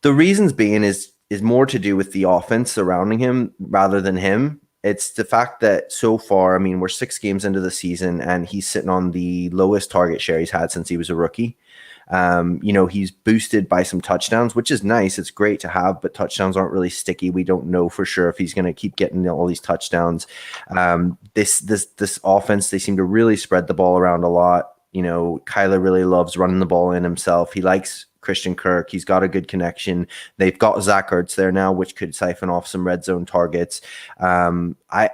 The reasons being is more to do with the offense surrounding him rather than him. It's the fact that so far, we're 6 games into the season and he's sitting on the lowest target share he's had since he was a rookie. He's boosted by some touchdowns, which is nice. It's great to have, but touchdowns aren't really sticky. We don't know for sure if he's going to keep getting all these touchdowns. This offense, they seem to really spread the ball around a lot. Kyler really loves running the ball in himself. He likes Christian Kirk. He's got a good connection. They've got Zach Ertz there now, which could siphon off some red zone targets. I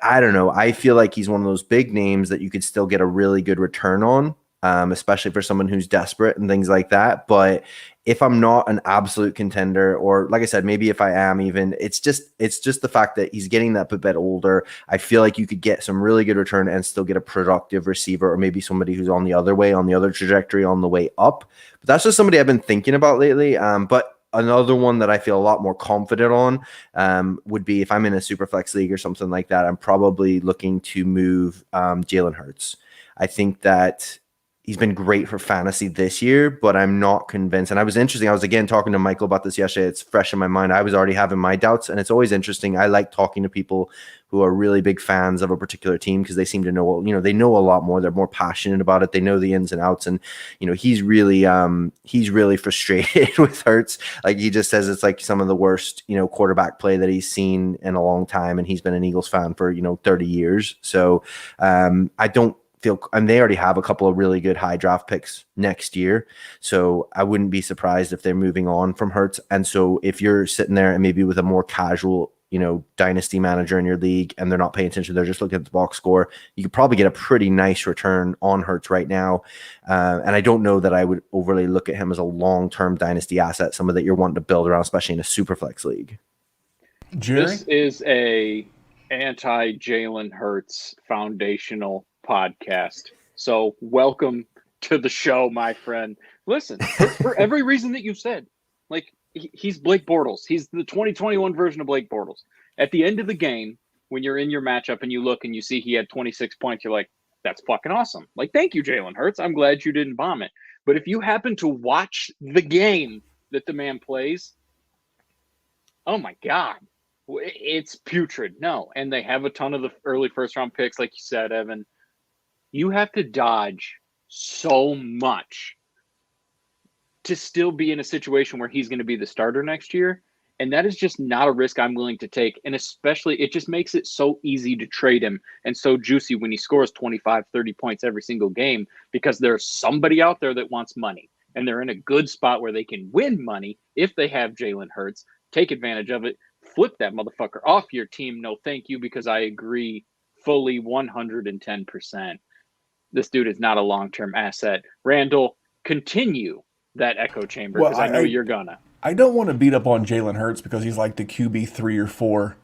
don't know. I feel like he's one of those big names that you could still get a really good return on, especially for someone who's desperate and things like that. But if I'm not an absolute contender, or like I said, maybe if I am even, it's just the fact that he's getting that bit older. I feel like you could get some really good return and still get a productive receiver, or maybe somebody who's on the other trajectory on the way up. But that's just somebody I've been thinking about lately. But another one that I feel a lot more confident on would be if I'm in a super flex league or something like that, I'm probably looking to move Jalen Hurts. I think that he's been great for fantasy this year, but I'm not convinced. And I was again talking to Michael about this yesterday. It's fresh in my mind. I was already having my doubts, and it's always interesting. I like talking to people who are really big fans of a particular team because they seem to know, they know a lot more. They're more passionate about it. They know the ins and outs. And, he's really frustrated with Hurts. Like he just says it's like some of the worst, quarterback play that he's seen in a long time. And he's been an Eagles fan for, 30 years. So I don't feel, and they already have a couple of really good high draft picks next year. So I wouldn't be surprised if they're moving on from Hurts. And so if you're sitting there and maybe with a more casual, dynasty manager in your league and they're not paying attention, they're just looking at the box score, you could probably get a pretty nice return on Hurts right now. And I don't know that I would overly look at him as a long-term dynasty asset, someone that you're wanting to build around, especially in a super flex league. Jerry? This is a anti-Jalen Hurts foundational podcast. So welcome to the show, my friend. Listen, for every reason that you said, he's Blake Bortles. He's the 2021 version of Blake Bortles. At the end of the game, when you're in your matchup and you look and you see he had 26 points, you're like, that's fucking awesome. Thank you, Jalen Hurts. I'm glad you didn't bomb it. But if you happen to watch the game that the man plays, oh my God, it's putrid. No. And they have a ton of the early first round picks, like you said, Evan. You have to dodge so much to still be in a situation where he's going to be the starter next year. And that is just not a risk I'm willing to take. And especially, it just makes it so easy to trade him and so juicy when he scores 25, 30 points every single game, because there's somebody out there that wants money. And they're in a good spot where they can win money if they have Jalen Hurts. Take advantage of it. Flip that motherfucker off your team. No, thank you, because I agree fully 110%. This dude is not a long-term asset. Randall, continue that echo chamber, because I know you're gonna. I don't want to beat up on Jalen Hurts because he's like the QB 3 or 4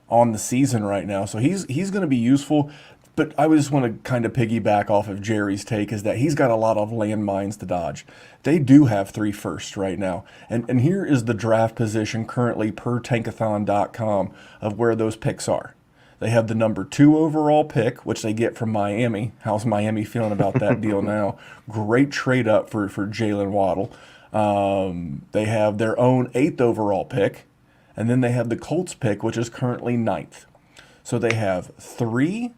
on the season right now. So he's going to be useful. But I just want to kind of piggyback off of Jerry's take, is that he's got a lot of landmines to dodge. They do have 3 firsts right now. And here is the draft position currently per tankathon.com of where those picks are. They have the number 2 overall pick, which they get from Miami. How's Miami feeling about that deal now? Great trade up for Jalen Waddle. They have their own 8th overall pick, and then they have the Colts pick, which is currently 9th. So they have 3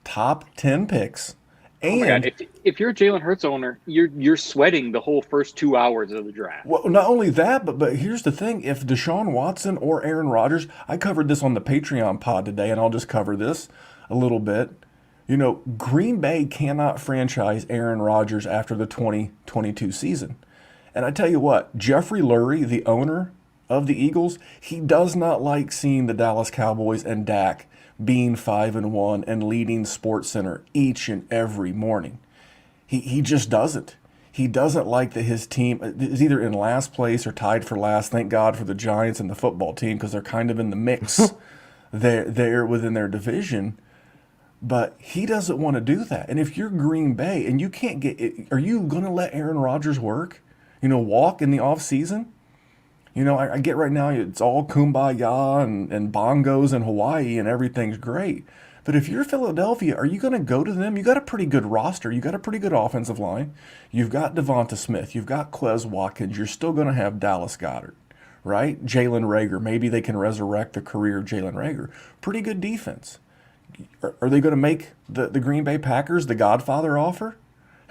top 10 picks. And oh my God. If you're a Jalen Hurts owner, you're sweating the whole first 2 hours of the draft. Well, not only that, but here's the thing. If Deshaun Watson or Aaron Rodgers, I covered this on the Patreon pod today, and I'll just cover this a little bit. You know, Green Bay cannot franchise Aaron Rodgers after the 2022 season. And I tell you what, Jeffrey Lurie, the owner of the Eagles, he does not like seeing the Dallas Cowboys and Dak being 5-1 and leading SportsCenter each and every morning. He just doesn't. He doesn't like that his team is either in last place or tied for last. Thank God for the Giants and the football team, because they're kind of in the mix there within their division. But he doesn't want to do that. And if you're Green Bay and you can't are you going to let Aaron Rodgers work? Walk in the off season? I get right now it's all kumbaya and bongos in Hawaii and everything's great. But if you're Philadelphia, are you going to go to them? You got a pretty good roster. You got a pretty good offensive line. You've got Devonta Smith. You've got Quez Watkins. You're still going to have Dallas Goedert, right? Jalen Reagor. Maybe they can resurrect the career of Jalen Reagor. Pretty good defense. Are they going to make the Green Bay Packers the Godfather offer?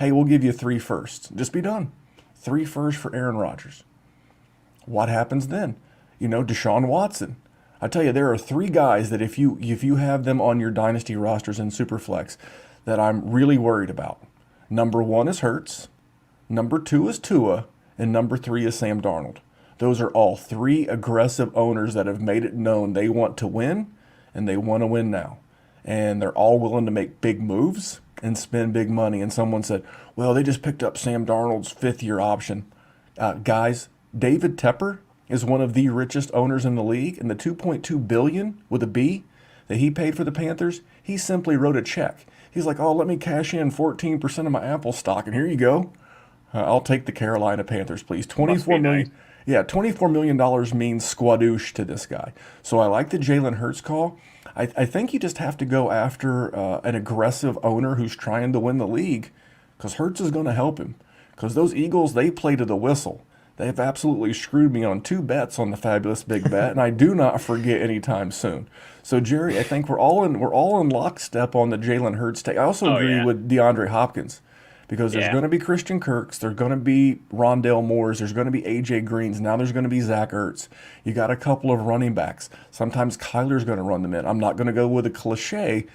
Hey, we'll give you 3 firsts. Just be done. 3 firsts for Aaron Rodgers. What happens then? Deshaun Watson. I tell you, there are 3 guys that if you have them on your dynasty rosters in Superflex that I'm really worried about. Number 1 is Hurts. Number 2 is Tua. And number 3 is Sam Darnold. Those are all 3 aggressive owners that have made it known they want to win, and they want to win now. And they're all willing to make big moves and spend big money. And someone said, well, they just picked up Sam Darnold's 5th-year option. Guys, David Tepper is one of the richest owners in the league, and the $2.2 billion with a B that he paid for the Panthers, he simply wrote a check. He's like, oh, let me cash in 14% of my Apple stock, and here you go. I'll take the Carolina Panthers, please. $24 million. Nice. Yeah, $24 million means squadoosh to this guy. So I like the Jalen Hurts call. I think you just have to go after an aggressive owner who's trying to win the league, because Hurts is going to help him. Because those Eagles, they play to the whistle. They've absolutely screwed me on 2 bets on the Fabulous Big Bet, and I do not forget anytime soon. So Jerry, I think we're all in lockstep on the Jalen Hurts take. I also agree with DeAndre Hopkins, because there's going to be Christian Kirks, there's going to be Rondale Moores, there's going to be AJ Greens, now there's going to be Zach Ertz. You got a couple of running backs. Sometimes Kyler's going to run them in. I'm not going to go with a cliche,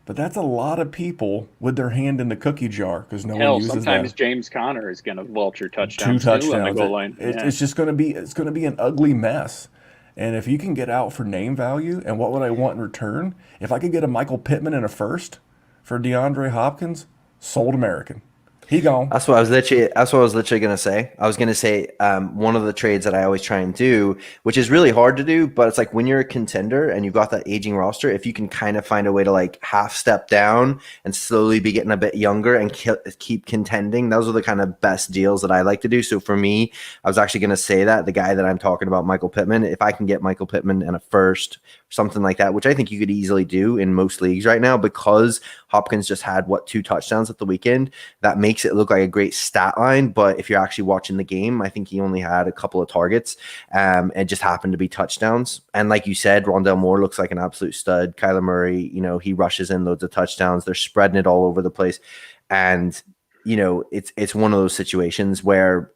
but that's a lot of people with their hand in the cookie jar, because no one uses that. Sometimes James Conner is going to vulture touchdowns 2 touchdowns on the goal line. It's just going to be an ugly mess. And if you can get out for name value, and what would I want in return? If I could get a Michael Pittman and a first for DeAndre Hopkins, sold American. He gone. That's what I was literally gonna say. I was gonna say one of the trades that I always try and do, which is really hard to do, but it's like when you're a contender and you've got that aging roster, if you can kind of find a way to like half step down and slowly be getting a bit younger and keep contending, those are the kind of best deals that I like to do. So for me, I was actually gonna say that the guy that I'm talking about, Michael Pittman, if I can get Michael Pittman and a first, something like that, which I think you could easily do in most leagues right now, because Hopkins just had 2 touchdowns at the weekend. That makes it look like a great stat line, but if you're actually watching the game, I think he only had a couple of targets, and just happened to be touchdowns. And like you said, Rondale Moore looks like an absolute stud. Kyler Murray, he rushes in loads of touchdowns. They're spreading it all over the place. And it's one of those situations where,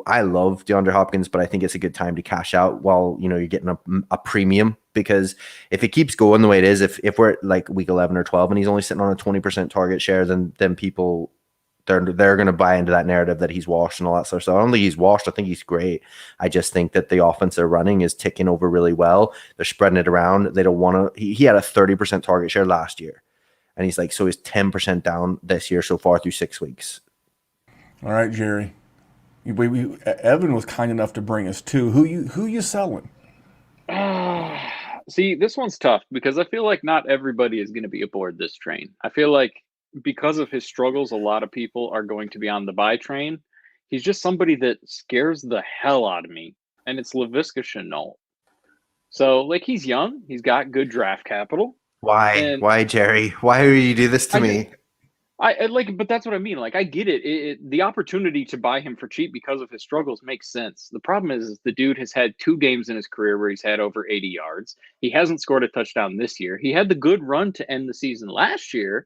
I love DeAndre Hopkins, but I think it's a good time to cash out while, you're getting a premium, because if it keeps going the way it is, if we're at like week 11 or 12 and he's only sitting on a 20% target share, then people, they're going to buy into that narrative that he's washed and all that sort of stuff. I don't think he's washed. I think he's great. I just think that the offense they're running is ticking over really well. They're spreading it around. They don't want to. He had a 30% target share last year. And he's 10% down this year so far through 6 weeks. All right, Jerry. Evan was kind enough to bring us two. Who you selling? See, this one's tough because I feel like not everybody is going to be aboard this train. I feel like because of his struggles, a lot of people are going to be on the buy train. He's just somebody that scares the hell out of me, and it's Laviska Shenault. So, he's young. He's got good draft capital. Why, Jerry? Why do you do this to me? But that's what I mean. I get it. The opportunity to buy him for cheap because of his struggles makes sense. The problem is the dude has had 2 games in his career where he's had over 80 yards. He hasn't scored a touchdown this year. He had the good run to end the season last year.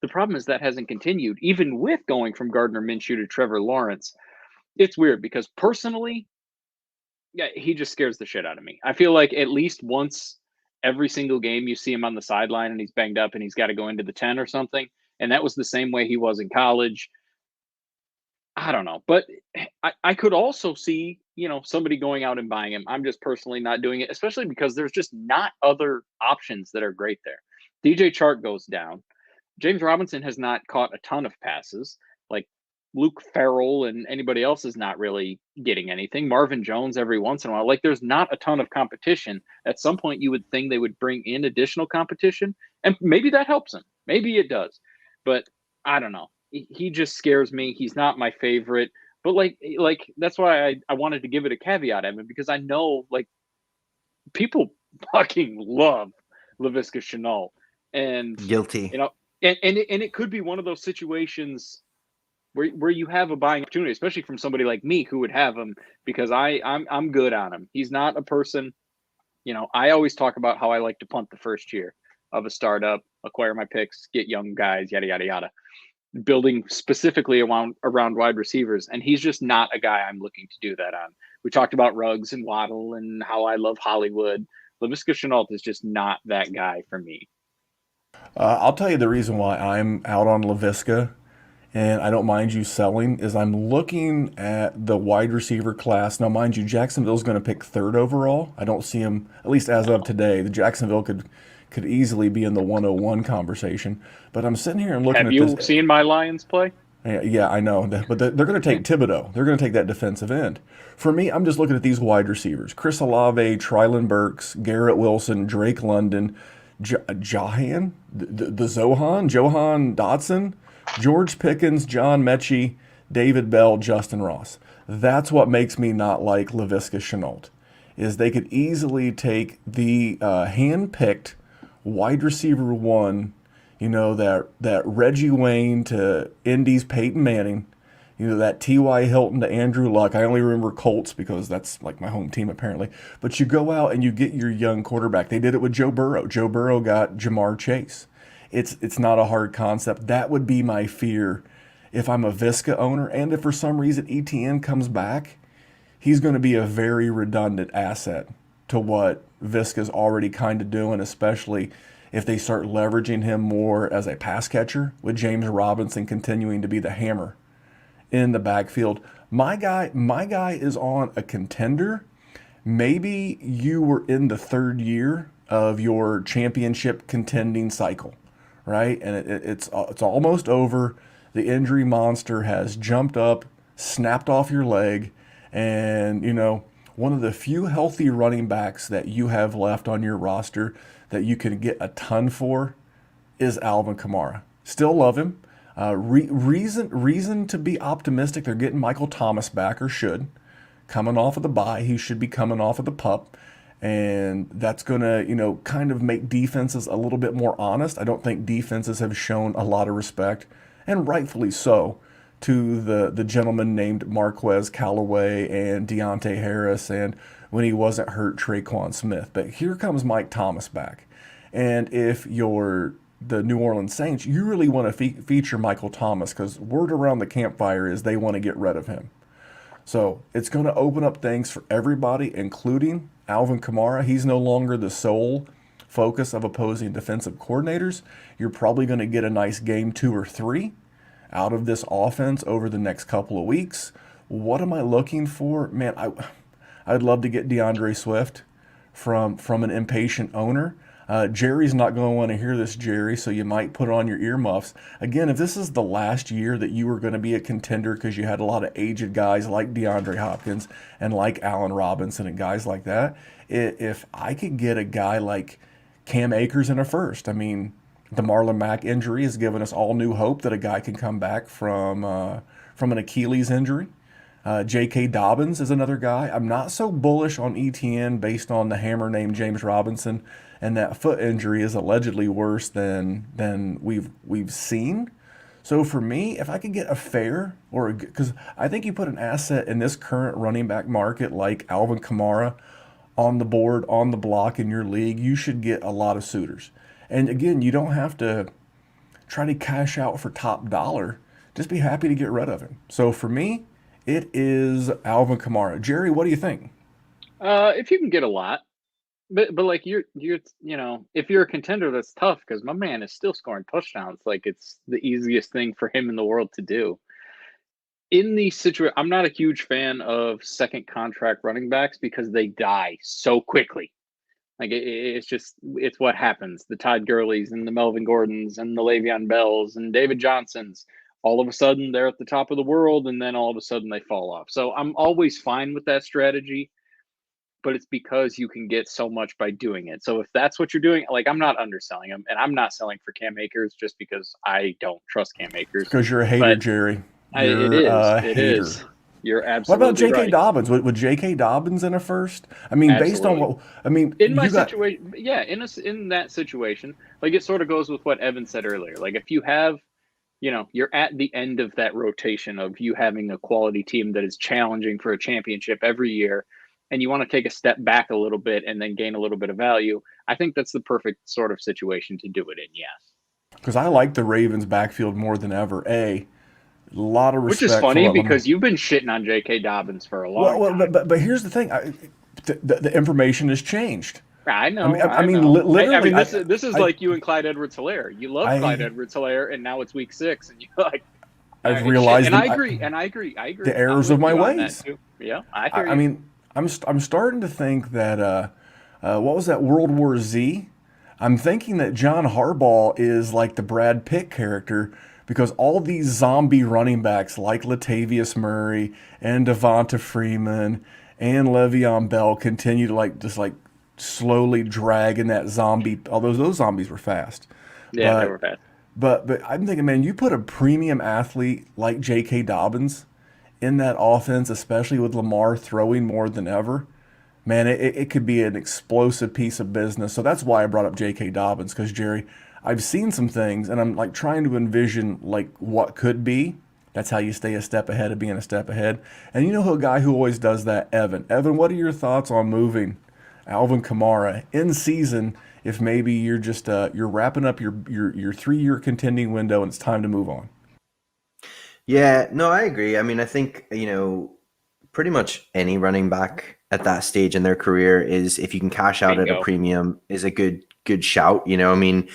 The problem is that hasn't continued, even with going from Gardner Minshew to Trevor Lawrence. It's weird because personally, he just scares the shit out of me. I feel like at least once every single game you see him on the sideline and he's banged up and he's got to go into the 10 or something. And that was the same way he was in college. I don't know. But I could also see, somebody going out and buying him. I'm just personally not doing it, especially because there's just not other options that are great there. DJ Chark goes down. James Robinson has not caught a ton of passes. Luke Farrell and anybody else is not really getting anything. Marvin Jones every once in a while. There's not a ton of competition. At some point, you would think they would bring in additional competition, and maybe that helps him. Maybe it does. But I don't know. He just scares me. He's not my favorite. But that's why I wanted to give it a caveat, Evan, because I know people fucking love Laviska Shenault. And guilty. And it could be one of those situations where you have a buying opportunity, especially from somebody like me who would have him, because I'm good on him. He's not a person, I always talk about how I like to punt the first year of a startup, acquire my picks, get young guys, yada, yada, yada, building specifically around wide receivers. And he's just not a guy I'm looking to do that on. We talked about Ruggs and Waddle and how I love Hollywood. Laviska Shenault is just not that guy for me. I'll tell you the reason why I'm out on Laviska, and I don't mind you selling, is I'm looking at the wide receiver class. Now, mind you, Jacksonville's going to pick 3rd overall. I don't see him, at least as of today. The Jacksonville could easily be in the 101 conversation. But I'm sitting here and looking at this. Have you seen my Lions play? Yeah, I know. But they're going to take Thibodeau. They're going to take that defensive end. For me, I'm just looking at these wide receivers. Chris Olave, Treylon Burks, Garrett Wilson, Drake London, Johan Dotson, George Pickens, John Mechie, David Bell, Justin Ross. That's what makes me not like Laviska Shenault, is they could easily take the hand-picked wide receiver 1, that Reggie Wayne to Indy's Peyton Manning, that T.Y. Hilton to Andrew Luck. I only remember Colts because that's my home team apparently. But you go out and you get your young quarterback. They did it with Joe Burrow. Joe Burrow got Jamar Chase. It's not a hard concept. That would be my fear if I'm a Visca owner. And if for some reason ETN comes back, he's going to be a very redundant asset to what Visca's already kind of doing, especially if they start leveraging him more as a pass catcher with James Robinson continuing to be the hammer in the backfield. My guy is on a contender. Maybe you were in the 3rd year of your championship contending cycle, right? And it's almost over. The injury monster has jumped up, snapped off your leg, and one of the few healthy running backs that you have left on your roster that you can get a ton for is Alvin Kamara. Still love him. Reason to be optimistic. They're getting Michael Thomas back, or should. Coming off of the bye, he should be coming off of the pup. And that's going to, kind of make defenses a little bit more honest. I don't think defenses have shown a lot of respect, and rightfully so, to the gentleman named Marquez Callaway and Deontay Harris, and when he wasn't hurt, Traquan Smith. But here comes Mike Thomas back. And if your the New Orleans Saints, you really want to feature Michael Thomas because word around the campfire is they want to get rid of him. So it's going to open up things for everybody, including Alvin Kamara. He's no longer the sole focus of opposing defensive coordinators. You're probably going to get a nice game 2 or 3 out of this offense over the next couple of weeks. What am I looking for? Man, I'd love to get DeAndre Swift from an impatient owner. Jerry's not going to want to hear this, Jerry, so you might put on your earmuffs. Again, if this is the last year that you were going to be a contender because you had a lot of aged guys like DeAndre Hopkins and like Allen Robinson and guys like that, if I could get a guy like Cam Akers in a first, I mean, the Marlon Mack injury has given us all new hope that a guy can come back from an Achilles injury. J.K. Dobbins is another guy. I'm not so bullish on ETN based on the hammer named James Robinson, and that foot injury is allegedly worse than we've seen. So for me, if I could get a fair because I think you put an asset in this current running back market like Alvin Kamara on the board, on the block in your league, you should get a lot of suitors. And again, you don't have to try to cash out for top dollar. Just be happy to get rid of him. So for me, it is Alvin Kamara. Jerry, what do you think? If you can get a lot, but like you're if you're a contender, that's tough because my man is still scoring touchdowns. Like it's the easiest thing for him in the world to do. In the situation, I'm not a huge fan of second contract running backs because they die so quickly. Like it's what happens. The Todd Gurleys and the Melvin Gordons and the Le'Veon Bells and David Johnsons. All of a sudden they're at the top of the world, and then all of a sudden they fall off. So I'm always fine with that strategy, but it's because you can get so much by doing it. So if that's what you're doing, like I'm not underselling him, and I'm not selling for Cam Akers just because I don't trust Cam Akers. Because you're a hater, Jerry. It is. You're absolutely What about J.K. right. Dobbins? Would J.K. Dobbins in a first? I mean, based on what I mean, in my situation, in that situation, like it sort of goes with what Evan said earlier. Like if you have, you're at the end of that rotation of you having a quality team that is challenging for a championship every year, and you want to take a step back a little bit and then gain a little bit of value. I think that's the perfect sort of situation to do it in. Yes, because I like the Ravens' backfield more than ever. A lot of respect. Which is funny because you've been shitting on J.K. Dobbins for a long time. But here's the thing: the information has changed. I know. Literally. This is like you and Clyde Edwards-Helaire. You love Clyde Edwards-Helaire, and now it's week 6, and you're like, I've realized. And I agree. The errors of my ways. Yeah, I hear you. I mean, I'm starting to think that what was that World War Z? I'm thinking that John Harbaugh is like the Brad Pitt character because all these zombie running backs like Latavius Murray and Devonta Freeman and Le'Veon Bell continue to slowly drag in that zombie. Although those zombies were fast. Yeah, they were fast. But I'm thinking, man, you put a premium athlete like J.K. Dobbins in that offense, especially with Lamar throwing more than ever, man, it could be an explosive piece of business. So that's why I brought up J.K. Dobbins, because, Jerry, I've seen some things, and I'm like trying to envision like what could be. That's how you stay a step ahead of being a step ahead. And you know who a guy who always does that? Evan. Evan, what are your thoughts on moving Alvin Kamara in season if maybe you're just you're wrapping up your 3-year contending window and it's time to move on? Yeah, no, I agree. I mean, I think, pretty much any running back at that stage in their career is, if you can cash out at a premium, is a good shout. I mean,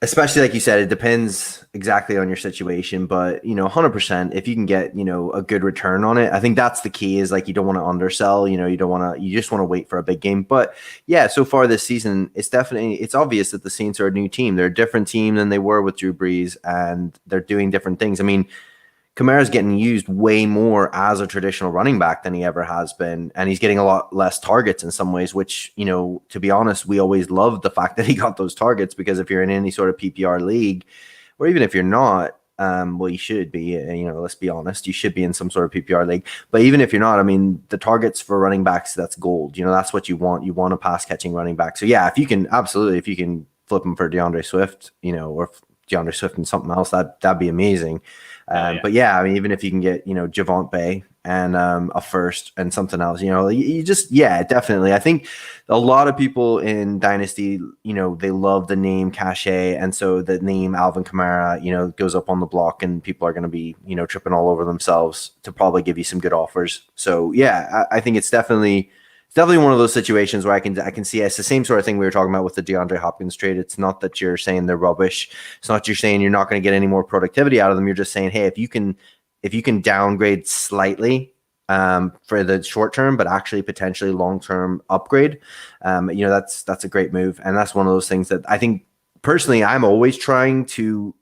especially like you said, it depends exactly on your situation, but 100%, if you can get, a good return on it, I think that's the key. Is like, you don't want to undersell, you just want to wait for a big game. But yeah, so far this season, it's obvious that the Saints are a new team. They're a different team than they were with Drew Brees, and they're doing different things. I mean, Kamara's getting used way more as a traditional running back than he ever has been. And he's getting a lot less targets in some ways, which, to be honest, we always loved the fact that he got those targets, because if you're in any sort of PPR league, or even if you're not, well, you should be, let's be honest, you should be in some sort of PPR league. But even if you're not, I mean, the targets for running backs, that's gold. That's what you want. You want a pass catching running back. So yeah, if you can flip him for DeAndre Swift, or DeAndre Swift and something else, that'd be amazing. Yeah. But yeah, I mean, even if you can get, Javont Bay and a first and something else, you just, yeah, definitely. I think a lot of people in Dynasty, they love the name cachet. And so the name Alvin Kamara, goes up on the block and people are going to be, tripping all over themselves to probably give you some good offers. So yeah, I think it's definitely one of those situations where I can see it's the same sort of thing we were talking about with the DeAndre Hopkins trade. It's not that you're saying they're rubbish. It's not you're saying you're not going to get any more productivity out of them. You're just saying, hey, if you can downgrade slightly for the short term, but actually potentially long term upgrade, that's a great move. And that's one of those things that I think personally I'm always trying to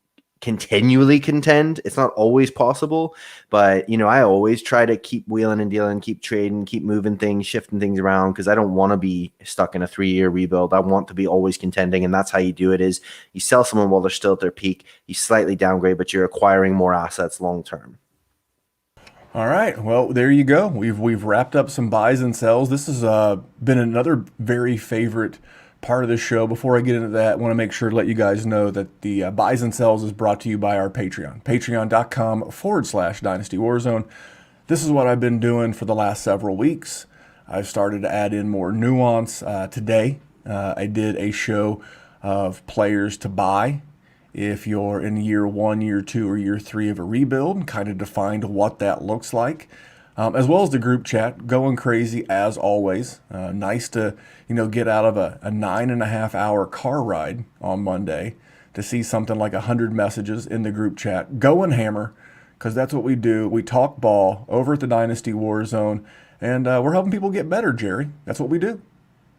continually contend. It's not always possible, but I always try to keep wheeling and dealing, keep trading, keep moving things, shifting things around, because I don't want to be stuck in a 3-year rebuild. I want to be always contending, and that's how you do it. Is you sell someone while they're still at their peak, you slightly downgrade, but you're acquiring more assets long term. All right. Well, there you go. We've wrapped up some buys and sells. This has been another very favorite part of the show. Before I get into that, I want to make sure to let you guys know that the buys and sells is brought to you by our Patreon, patreon.com/Dynasty Warzone. This is what I've been doing for the last several weeks. I've started to add in more nuance. Today, I did a show of players to buy if you're in year 1, year 2, or year 3 of a rebuild, and kind of defined what that looks like. As well as the group chat, going crazy as always. Nice to get out of a 9.5-hour car ride on Monday to see something like 100 messages in the group chat. Go and hammer, because that's what we do. We talk ball over at the Dynasty Warzone, and we're helping people get better, Jerry. That's what we do.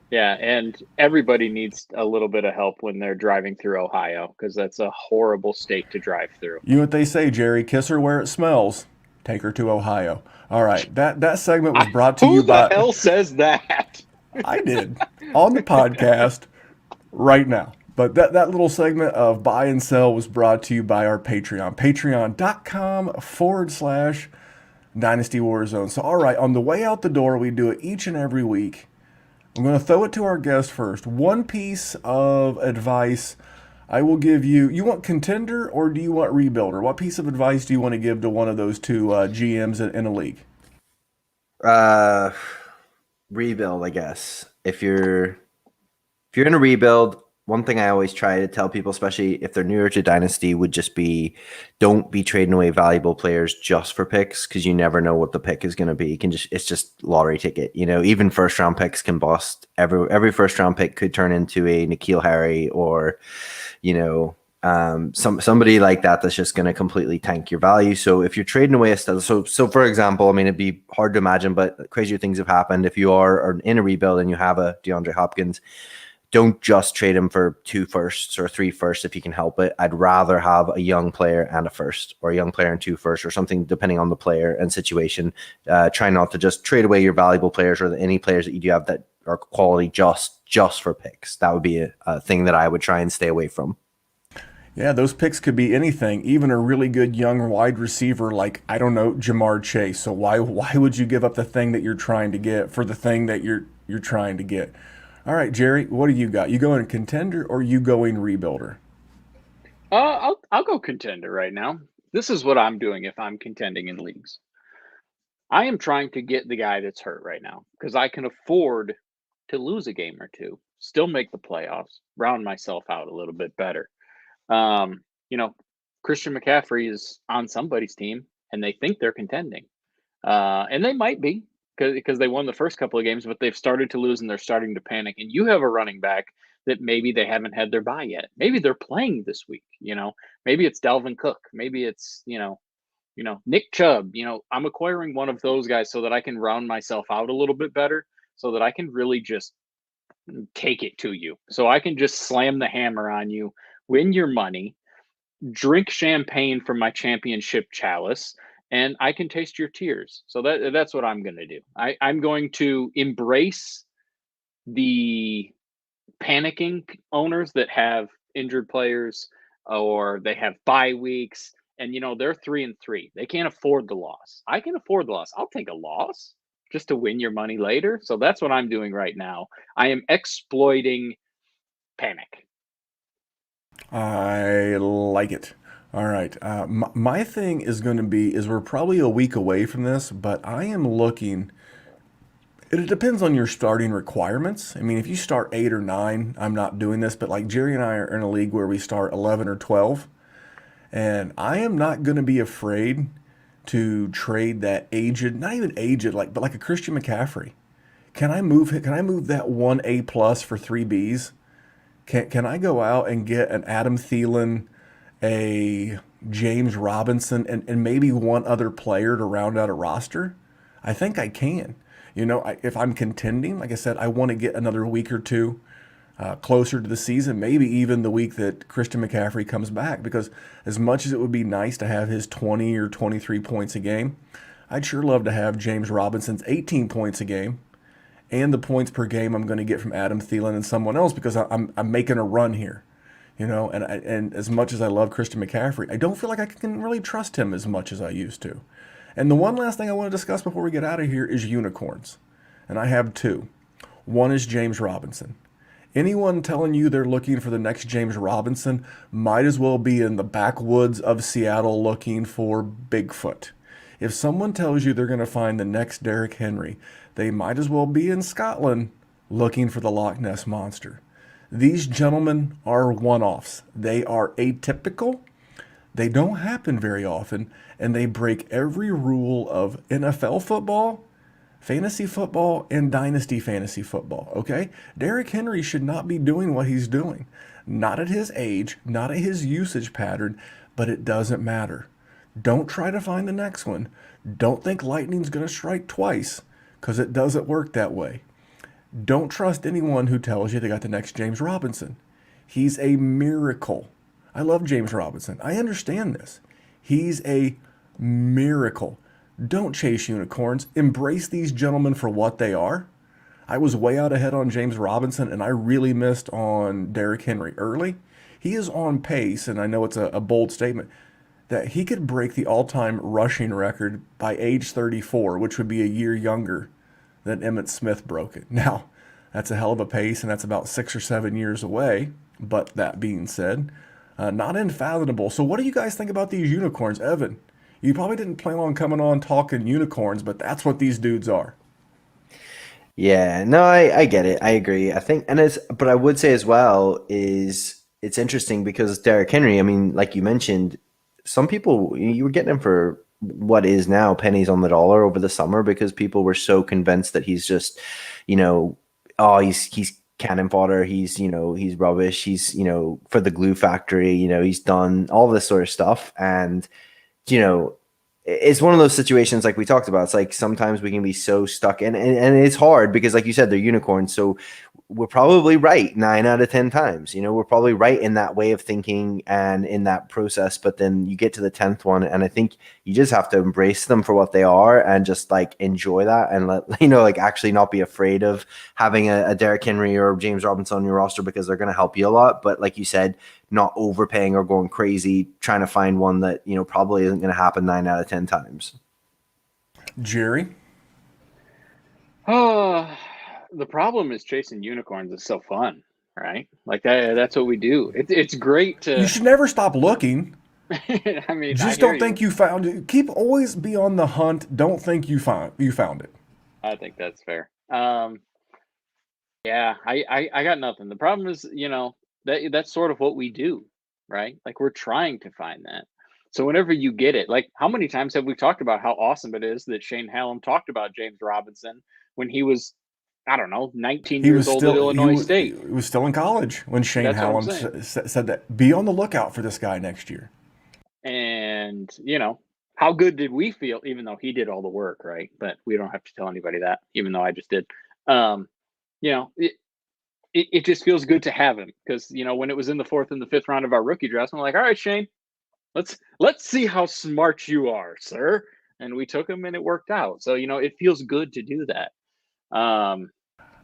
Yeah, and everybody needs a little bit of help when they're driving through Ohio, because that's a horrible state to drive through. You know what they say, Jerry? Kiss her where it smells. Take her to Ohio. All right, that segment was brought to you by... Who the hell says that? I did on the podcast right now. But that little segment of buy and sell was brought to you by our Patreon, patreon.com/Dynasty Warzone. So, all right, on the way out the door, we do it each and every week. I'm going to throw it to our guest first. One piece of advice I will give you. You want contender or do you want rebuilder? What piece of advice do you want to give to one of those two GMs in a league? Rebuild, I guess. If you're in a rebuild, one thing I always try to tell people, especially if they're newer to Dynasty, would just be don't be trading away valuable players just for picks, because you never know what the pick is going to be. It's just lottery ticket. Even first round picks can bust. Every first round pick could turn into a N'Keal Harry or somebody like that that's just going to completely tank your value. So if you're trading away a stuff, so for example, I mean, it'd be hard to imagine, but crazier things have happened. If you are in a rebuild and you have a DeAndre Hopkins, don't just trade him for 2 firsts or 3 firsts if you can help it. I'd rather have a young player and a first, or a young player and 2 firsts, or something depending on the player and situation. Try not to just trade away your valuable players or any players that you do have that are quality just for picks. That would be a thing that I would try and stay away from. Yeah, those picks could be anything, even a really good young wide receiver like, I don't know, Jamar Chase. So why would you give up the thing that you're trying to get for the thing that you're trying to get? All right, Jerry, what do you got? You going contender or you going rebuilder? I'll go contender right now. This is what I'm doing if I'm contending in leagues. I am trying to get the guy that's hurt right now, because I can afford to lose a game or two, still make the playoffs, round myself out a little bit better. Christian McCaffrey is on somebody's team and they think they're contending. And they might be, because they won the first couple of games, but they've started to lose and they're starting to panic. And you have a running back that maybe they haven't had their bye yet. Maybe they're playing this week, maybe it's Dalvin Cook. Maybe it's, Nick Chubb. I'm acquiring one of those guys so that I can round myself out a little bit better, so that I can really just take it to you. So I can just slam the hammer on you, win your money, drink champagne from my championship chalice, and I can taste your tears. So that's what I'm going to do. I'm going to embrace the panicking owners that have injured players or they have bye weeks, and they're 3-3. They can't afford the loss. I can afford the loss. I'll take a loss just to win your money later. So that's what I'm doing right now. I am exploiting panic. I like it. All right. My thing is going to be is we're probably a week away from this, but I am looking. It depends on your starting requirements. I mean, if you start 8 or 9, I'm not doing this. But like Jerry and I are in a league where we start 11 or 12, and I am not going to be afraid to trade that aged, not even aged, but like a Christian McCaffrey. Can I move that 1A+ for 3Bs? Can I go out and get an Adam Thielen, a James Robinson, and maybe one other player to round out a roster? I think I can. If I'm contending, like I said, I want to get another week or two closer to the season, maybe even the week that Christian McCaffrey comes back. Because as much as it would be nice to have his 20 or 23 points a game, I'd sure love to have James Robinson's 18 points a game and the points per game I'm going to get from Adam Thielen and someone else because I'm making a run here. And as much as I love Christian McCaffrey, I don't feel like I can really trust him as much as I used to. And the one last thing I want to discuss before we get out of here is unicorns. And I have two. One is James Robinson. Anyone telling you they're looking for the next James Robinson might as well be in the backwoods of Seattle looking for Bigfoot. If someone tells you they're going to find the next Derrick Henry, they might as well be in Scotland looking for the Loch Ness Monster. These gentlemen are one-offs. They are atypical. They don't happen very often, and they break every rule of NFL football, fantasy football, and dynasty fantasy football, okay? Derrick Henry should not be doing what he's doing. Not at his age, not at his usage pattern, but it doesn't matter. Don't try to find the next one. Don't think lightning's going to strike twice, because it doesn't work that way. Don't trust anyone who tells you they got the next James Robinson. He's a miracle. I love James Robinson. I understand this. He's a miracle. Don't chase unicorns. Embrace these gentlemen for what they are. I was way out ahead on James Robinson, and I really missed on Derrick Henry early. He is on pace, and I know it's a bold statement, that he could break the all-time rushing record by age 34, which would be a year younger than Emmitt Smith broke it. Now, that's a hell of a pace, and that's about 6 or 7 years away. But that being said, not unfathomable. So what do you guys think about these unicorns? Evan, you probably didn't plan on coming on talking unicorns, but that's what these dudes are. Yeah, no, I get it. I agree. I think, but I would say as well is it's interesting because Derrick Henry, I mean, like you mentioned, some people, you were getting him for what is now pennies on the dollar over the summer because people were so convinced that he's just, oh, he's cannon fodder. He's rubbish. He's, for the glue factory, he's done all this sort of stuff. And, you know, it's one of those situations like we talked about. It's like sometimes we can be so stuck and it's hard because like you said, they're unicorns. So we're probably right 9 out of 10 times. We're probably right in that way of thinking and in that process. But then you get to the 10th one, and I think you just have to embrace them for what they are and just like enjoy that and like actually not be afraid of having a Derrick Henry or James Robinson on your roster because they're going to help you a lot. But like you said, not overpaying or going crazy, trying to find one that, probably isn't going to happen 9 out of 10 times. Jerry? Oh, the problem is chasing unicorns is so fun, right? Like that's what we do. It's great to. You should never stop looking. I mean, just don't think you found it. Keep always be on the hunt. Don't think you found it. I think that's fair. Yeah, I got nothing. The problem is, that's sort of what we do, right? Like we're trying to find that. So whenever you get it, like how many times have we talked about how awesome it is that Shane Hallam talked about James Robinson when he was, I don't know, 19 years old at Illinois State. He was still in college when Shane Hallam said that. Be on the lookout for this guy next year. And, how good did we feel, even though he did all the work, right? But we don't have to tell anybody that, even though I just did. It just feels good to have him because, when it was in the 4th and the 5th round of our rookie draft, I'm like, all right, Shane, let's see how smart you are, sir. And we took him and it worked out. So, it feels good to do that. But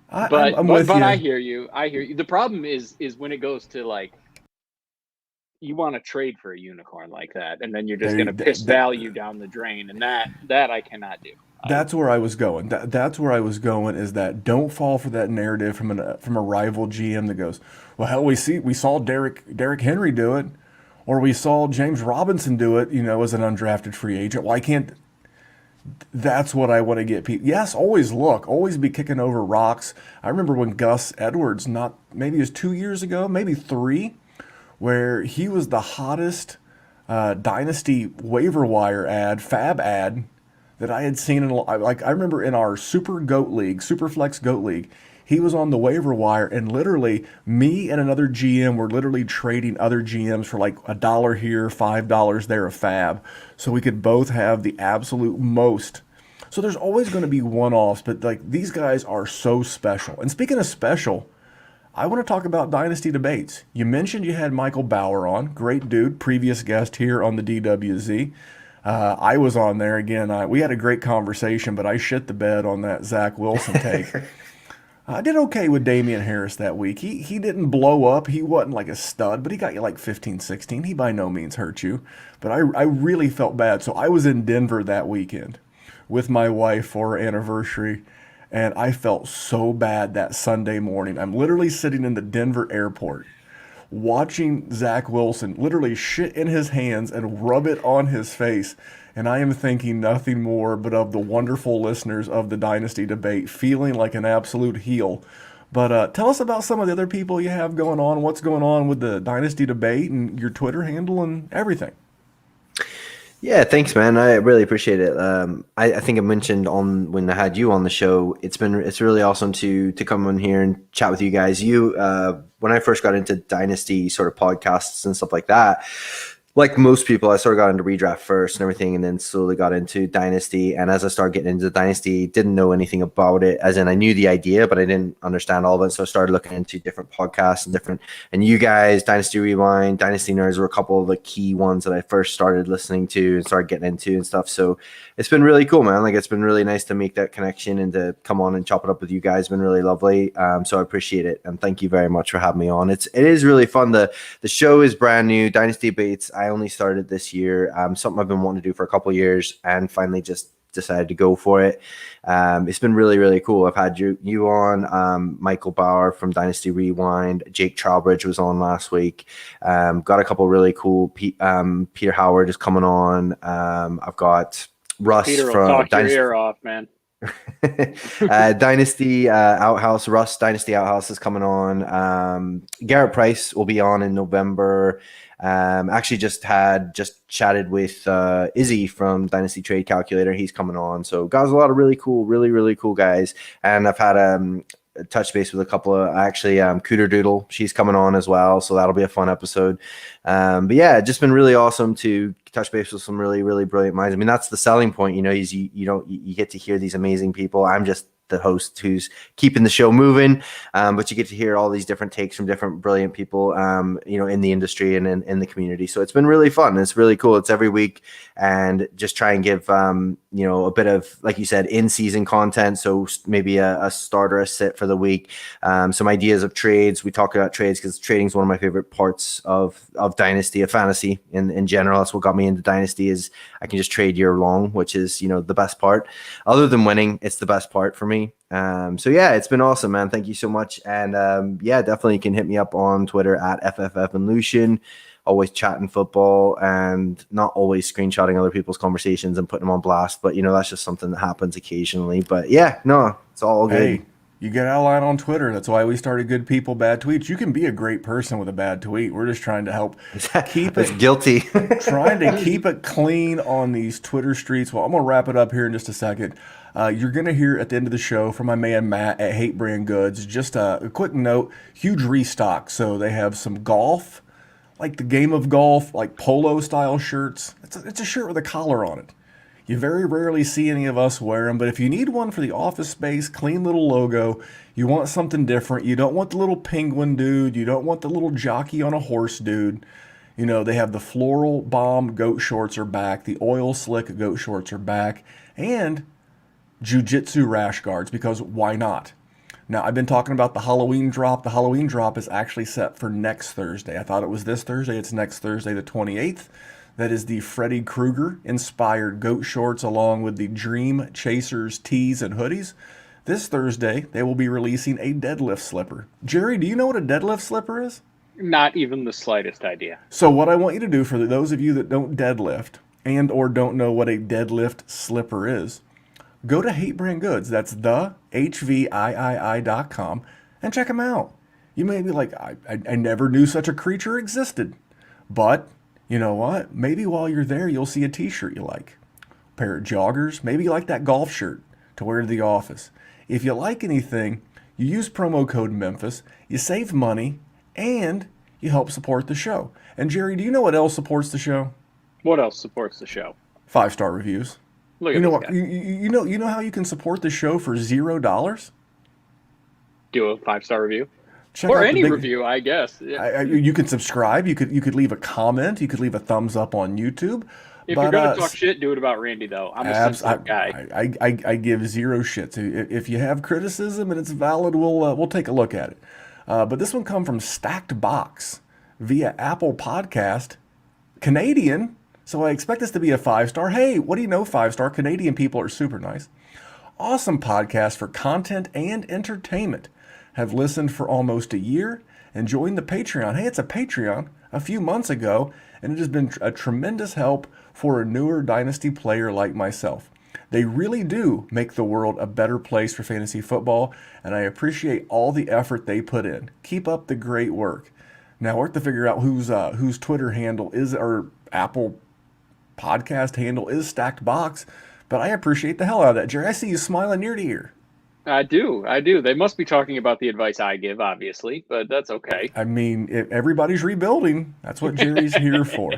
I hear you. The problem is when it goes to like, you want to trade for a unicorn like that, and then you're just going to piss value down the drain, and that I cannot do. That's where I was going. That's where I was going, is that don't fall for that narrative from a rival GM that goes, well, hell, we saw Derrick Henry do it, or we saw James Robinson do it, as an undrafted free agent. Why can't? That's what I want to get people. Yes, always be kicking over rocks. I remember when Gus Edwards, maybe it was 2 years ago, maybe three, where he was the hottest Dynasty waiver wire fab ad that I had seen I remember in our Super Flex Goat League, he was on the waiver wire, and literally me and another GM were literally trading other GMs for like $1 here, $5 there of fab, so we could both have the absolute most. So there's always going to be one-offs, but like these guys are so special. And speaking of special, I want to talk about Dynasty debates. You mentioned you had Michael Bauer on, great dude, previous guest here on the DWZ. I was on there again. We had a great conversation, but I shit the bed on that Zach Wilson take. I did okay with Damian Harris that week. He didn't blow up. He wasn't like a stud, but he got you like 15, 16. He by no means hurt you. But I really felt bad. So I was in Denver that weekend with my wife for our anniversary, and I felt so bad that Sunday morning. I'm literally sitting in the Denver airport watching Zach Wilson literally shit in his hands and rub it on his face. And I am thinking nothing more but of the wonderful listeners of the Dynasty debate, feeling like an absolute heel. But tell us about some of the other people you have going on. What's going on with the Dynasty debate and your Twitter handle and everything? Yeah, thanks, man. I really appreciate it. I think I mentioned when I had you on the show, it's really awesome to come on here and chat with you guys. When I first got into Dynasty sort of podcasts and stuff like that, like most people, I sort of got into redraft first and everything, and then slowly got into Dynasty. And as I started getting into Dynasty, didn't know anything about it. As in, I knew the idea, but I didn't understand all of it. So I started looking into different podcasts and you guys, Dynasty Rewind, Dynasty Nerds were a couple of the key ones that I first started listening to and started getting into and stuff. So it's been really cool, man. Like, it's been really nice to make that connection and to come on and chop it up with you guys. It's been really lovely. So I appreciate it. And thank you very much for having me on. It is really fun. The show is brand new. Dynasty Debates, I only started this year. Something I've been wanting to do for a couple of years and finally just decided to go for it. It's been really, really cool. I've had you on, Michael Bauer from Dynasty Rewind, Jake Trowbridge was on last week. Got a couple really cool. Peter Howard is coming on. I've got Russ Peter will from talk Dynasty. your ear off, man. Dynasty Outhouse. Russ Dynasty Outhouse is coming on. Garrett Price will be on in November. Actually just chatted with Izzy from Dynasty Trade Calculator. He's coming on. So guys, a lot of really cool, really, really cool guys. And I've had touch base with a couple of Cooter Doodle. She's coming on as well. So that'll be a fun episode. But yeah, just been really awesome to touch base with some really, really brilliant minds. I mean, that's the selling point, is you get to hear these amazing people. I'm just the host who's keeping the show moving, but you get to hear all these different takes from different brilliant people, in the industry and in the community. So it's been really fun. It's really cool. It's every week, and just try and give a bit of, like you said, in-season content. So maybe a start or a sit for the week. Some ideas of trades. We talk about trades because trading is one of my favorite parts of Dynasty, of fantasy in general. That's what got me into Dynasty, is I can just trade year long, which is the best part. Other than winning, it's the best part for me. So yeah, it's been awesome, man. Thank you so much. And definitely you can hit me up on Twitter at FFF and Lucian. Always chatting football and not always screenshotting other people's conversations and putting them on blast. But that's just something that happens occasionally. But yeah, no, it's all good. Hey, you get out of line on Twitter. That's why we started Good People Bad Tweets. You can be a great person with a bad tweet. We're just trying to help keep it guilty. Trying to keep it clean on these Twitter streets. Well, I'm gonna wrap it up here in just a second. You're going to hear at the end of the show from my man Matt at Hate Brand Goods. Just a quick note, huge restock. So they have some golf, like the game of golf, like polo style shirts. It's a shirt with a collar on it. You very rarely see any of us wear them, but if you need one for the office space, clean little logo, you want something different. You don't want the little penguin dude. You don't want the little jockey on a horse dude. They have the floral bomb goat shorts are back. The oil slick goat shorts are back. And Jiu-Jitsu rash guards, because why not? Now, I've been talking about the Halloween drop. The Halloween drop is actually set for next Thursday. I thought it was this Thursday. It's next Thursday, the 28th. That is the Freddy Krueger inspired goat shorts along with the Dream Chasers tees and hoodies. This Thursday, they will be releasing a deadlift slipper. Jerry, do you know what a deadlift slipper is? Not even the slightest idea. So what I want you to do for those of you that don't deadlift and or don't know what a deadlift slipper is, go to Hate Brand Goods. That's the HVIII.com and check them out. You may be like, I never knew such a creature existed. But you know what? Maybe while you're there, you'll see a t-shirt you like. A pair of joggers. Maybe you like that golf shirt to wear to the office. If you like anything, you use promo code Memphis, you save money, and you help support the show. And Jerry, do you know what else supports the show? What else supports the show? 5-star reviews. Look at You know this what? guy. You know how you can support the show for $0? Do a 5-star review. Check Or out the any big- review, I guess. Yeah. You can subscribe. You could leave a comment. You could leave a thumbs up on YouTube. If you're going to talk shit, do it about Randy, though. I'm a sensitive guy. I give zero shits. If you have criticism and it's valid, we'll take a look at it. But this one come from Stacked Box via Apple Podcast, Canadian. So I expect this to be a 5-star. Hey, what do you know? 5-star. Canadian people are super nice. Awesome podcast for content and entertainment. Have listened for almost a year and joined the Patreon. Hey, it's a Patreon a few months ago, and it has been a tremendous help for a newer Dynasty player like myself. They really do make the world a better place for fantasy football, and I appreciate all the effort they put in. Keep up the great work. Now, we're to figure out whose Twitter handle is, or Apple podcast handle is Stacked Box, but I appreciate the hell out of that. Jerry, I see you smiling ear to ear. I do. They must be talking about the advice I give, obviously, but that's okay. I mean, if everybody's rebuilding. That's what Jerry's here for.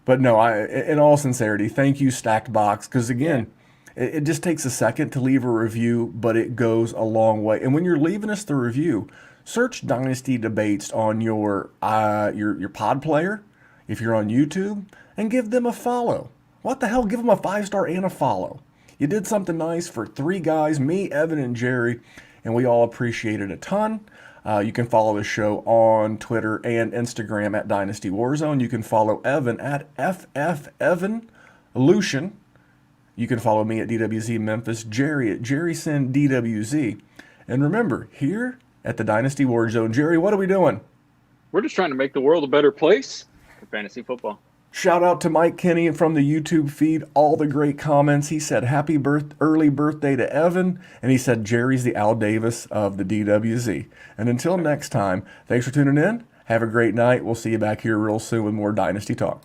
But no, in all sincerity, thank you, Stacked Box, because again, it just takes a second to leave a review, but it goes a long way. And when you're leaving us the review, search Dynasty Debates on your pod player, if you're on YouTube, and give them a follow. What the hell? Give them a 5-star and a follow. You did something nice for 3 guys, me, Evan, and Jerry, and we all appreciate it a ton. You can follow the show on Twitter and Instagram at Dynasty WarZone. You can follow Evan at FFEvanLucian. You can follow me at DWZ Memphis, Jerry at JerrySendDWZ. And remember, here at the Dynasty WarZone, Jerry, what are we doing? We're just trying to make the world a better place for fantasy football. Shout out to Mike Kenny from the YouTube feed. All the great comments. He said, early birthday to Evan. And he said, Jerry's the Al Davis of the DWZ. And until next time, thanks for tuning in. Have a great night. We'll see you back here real soon with more Dynasty Talk.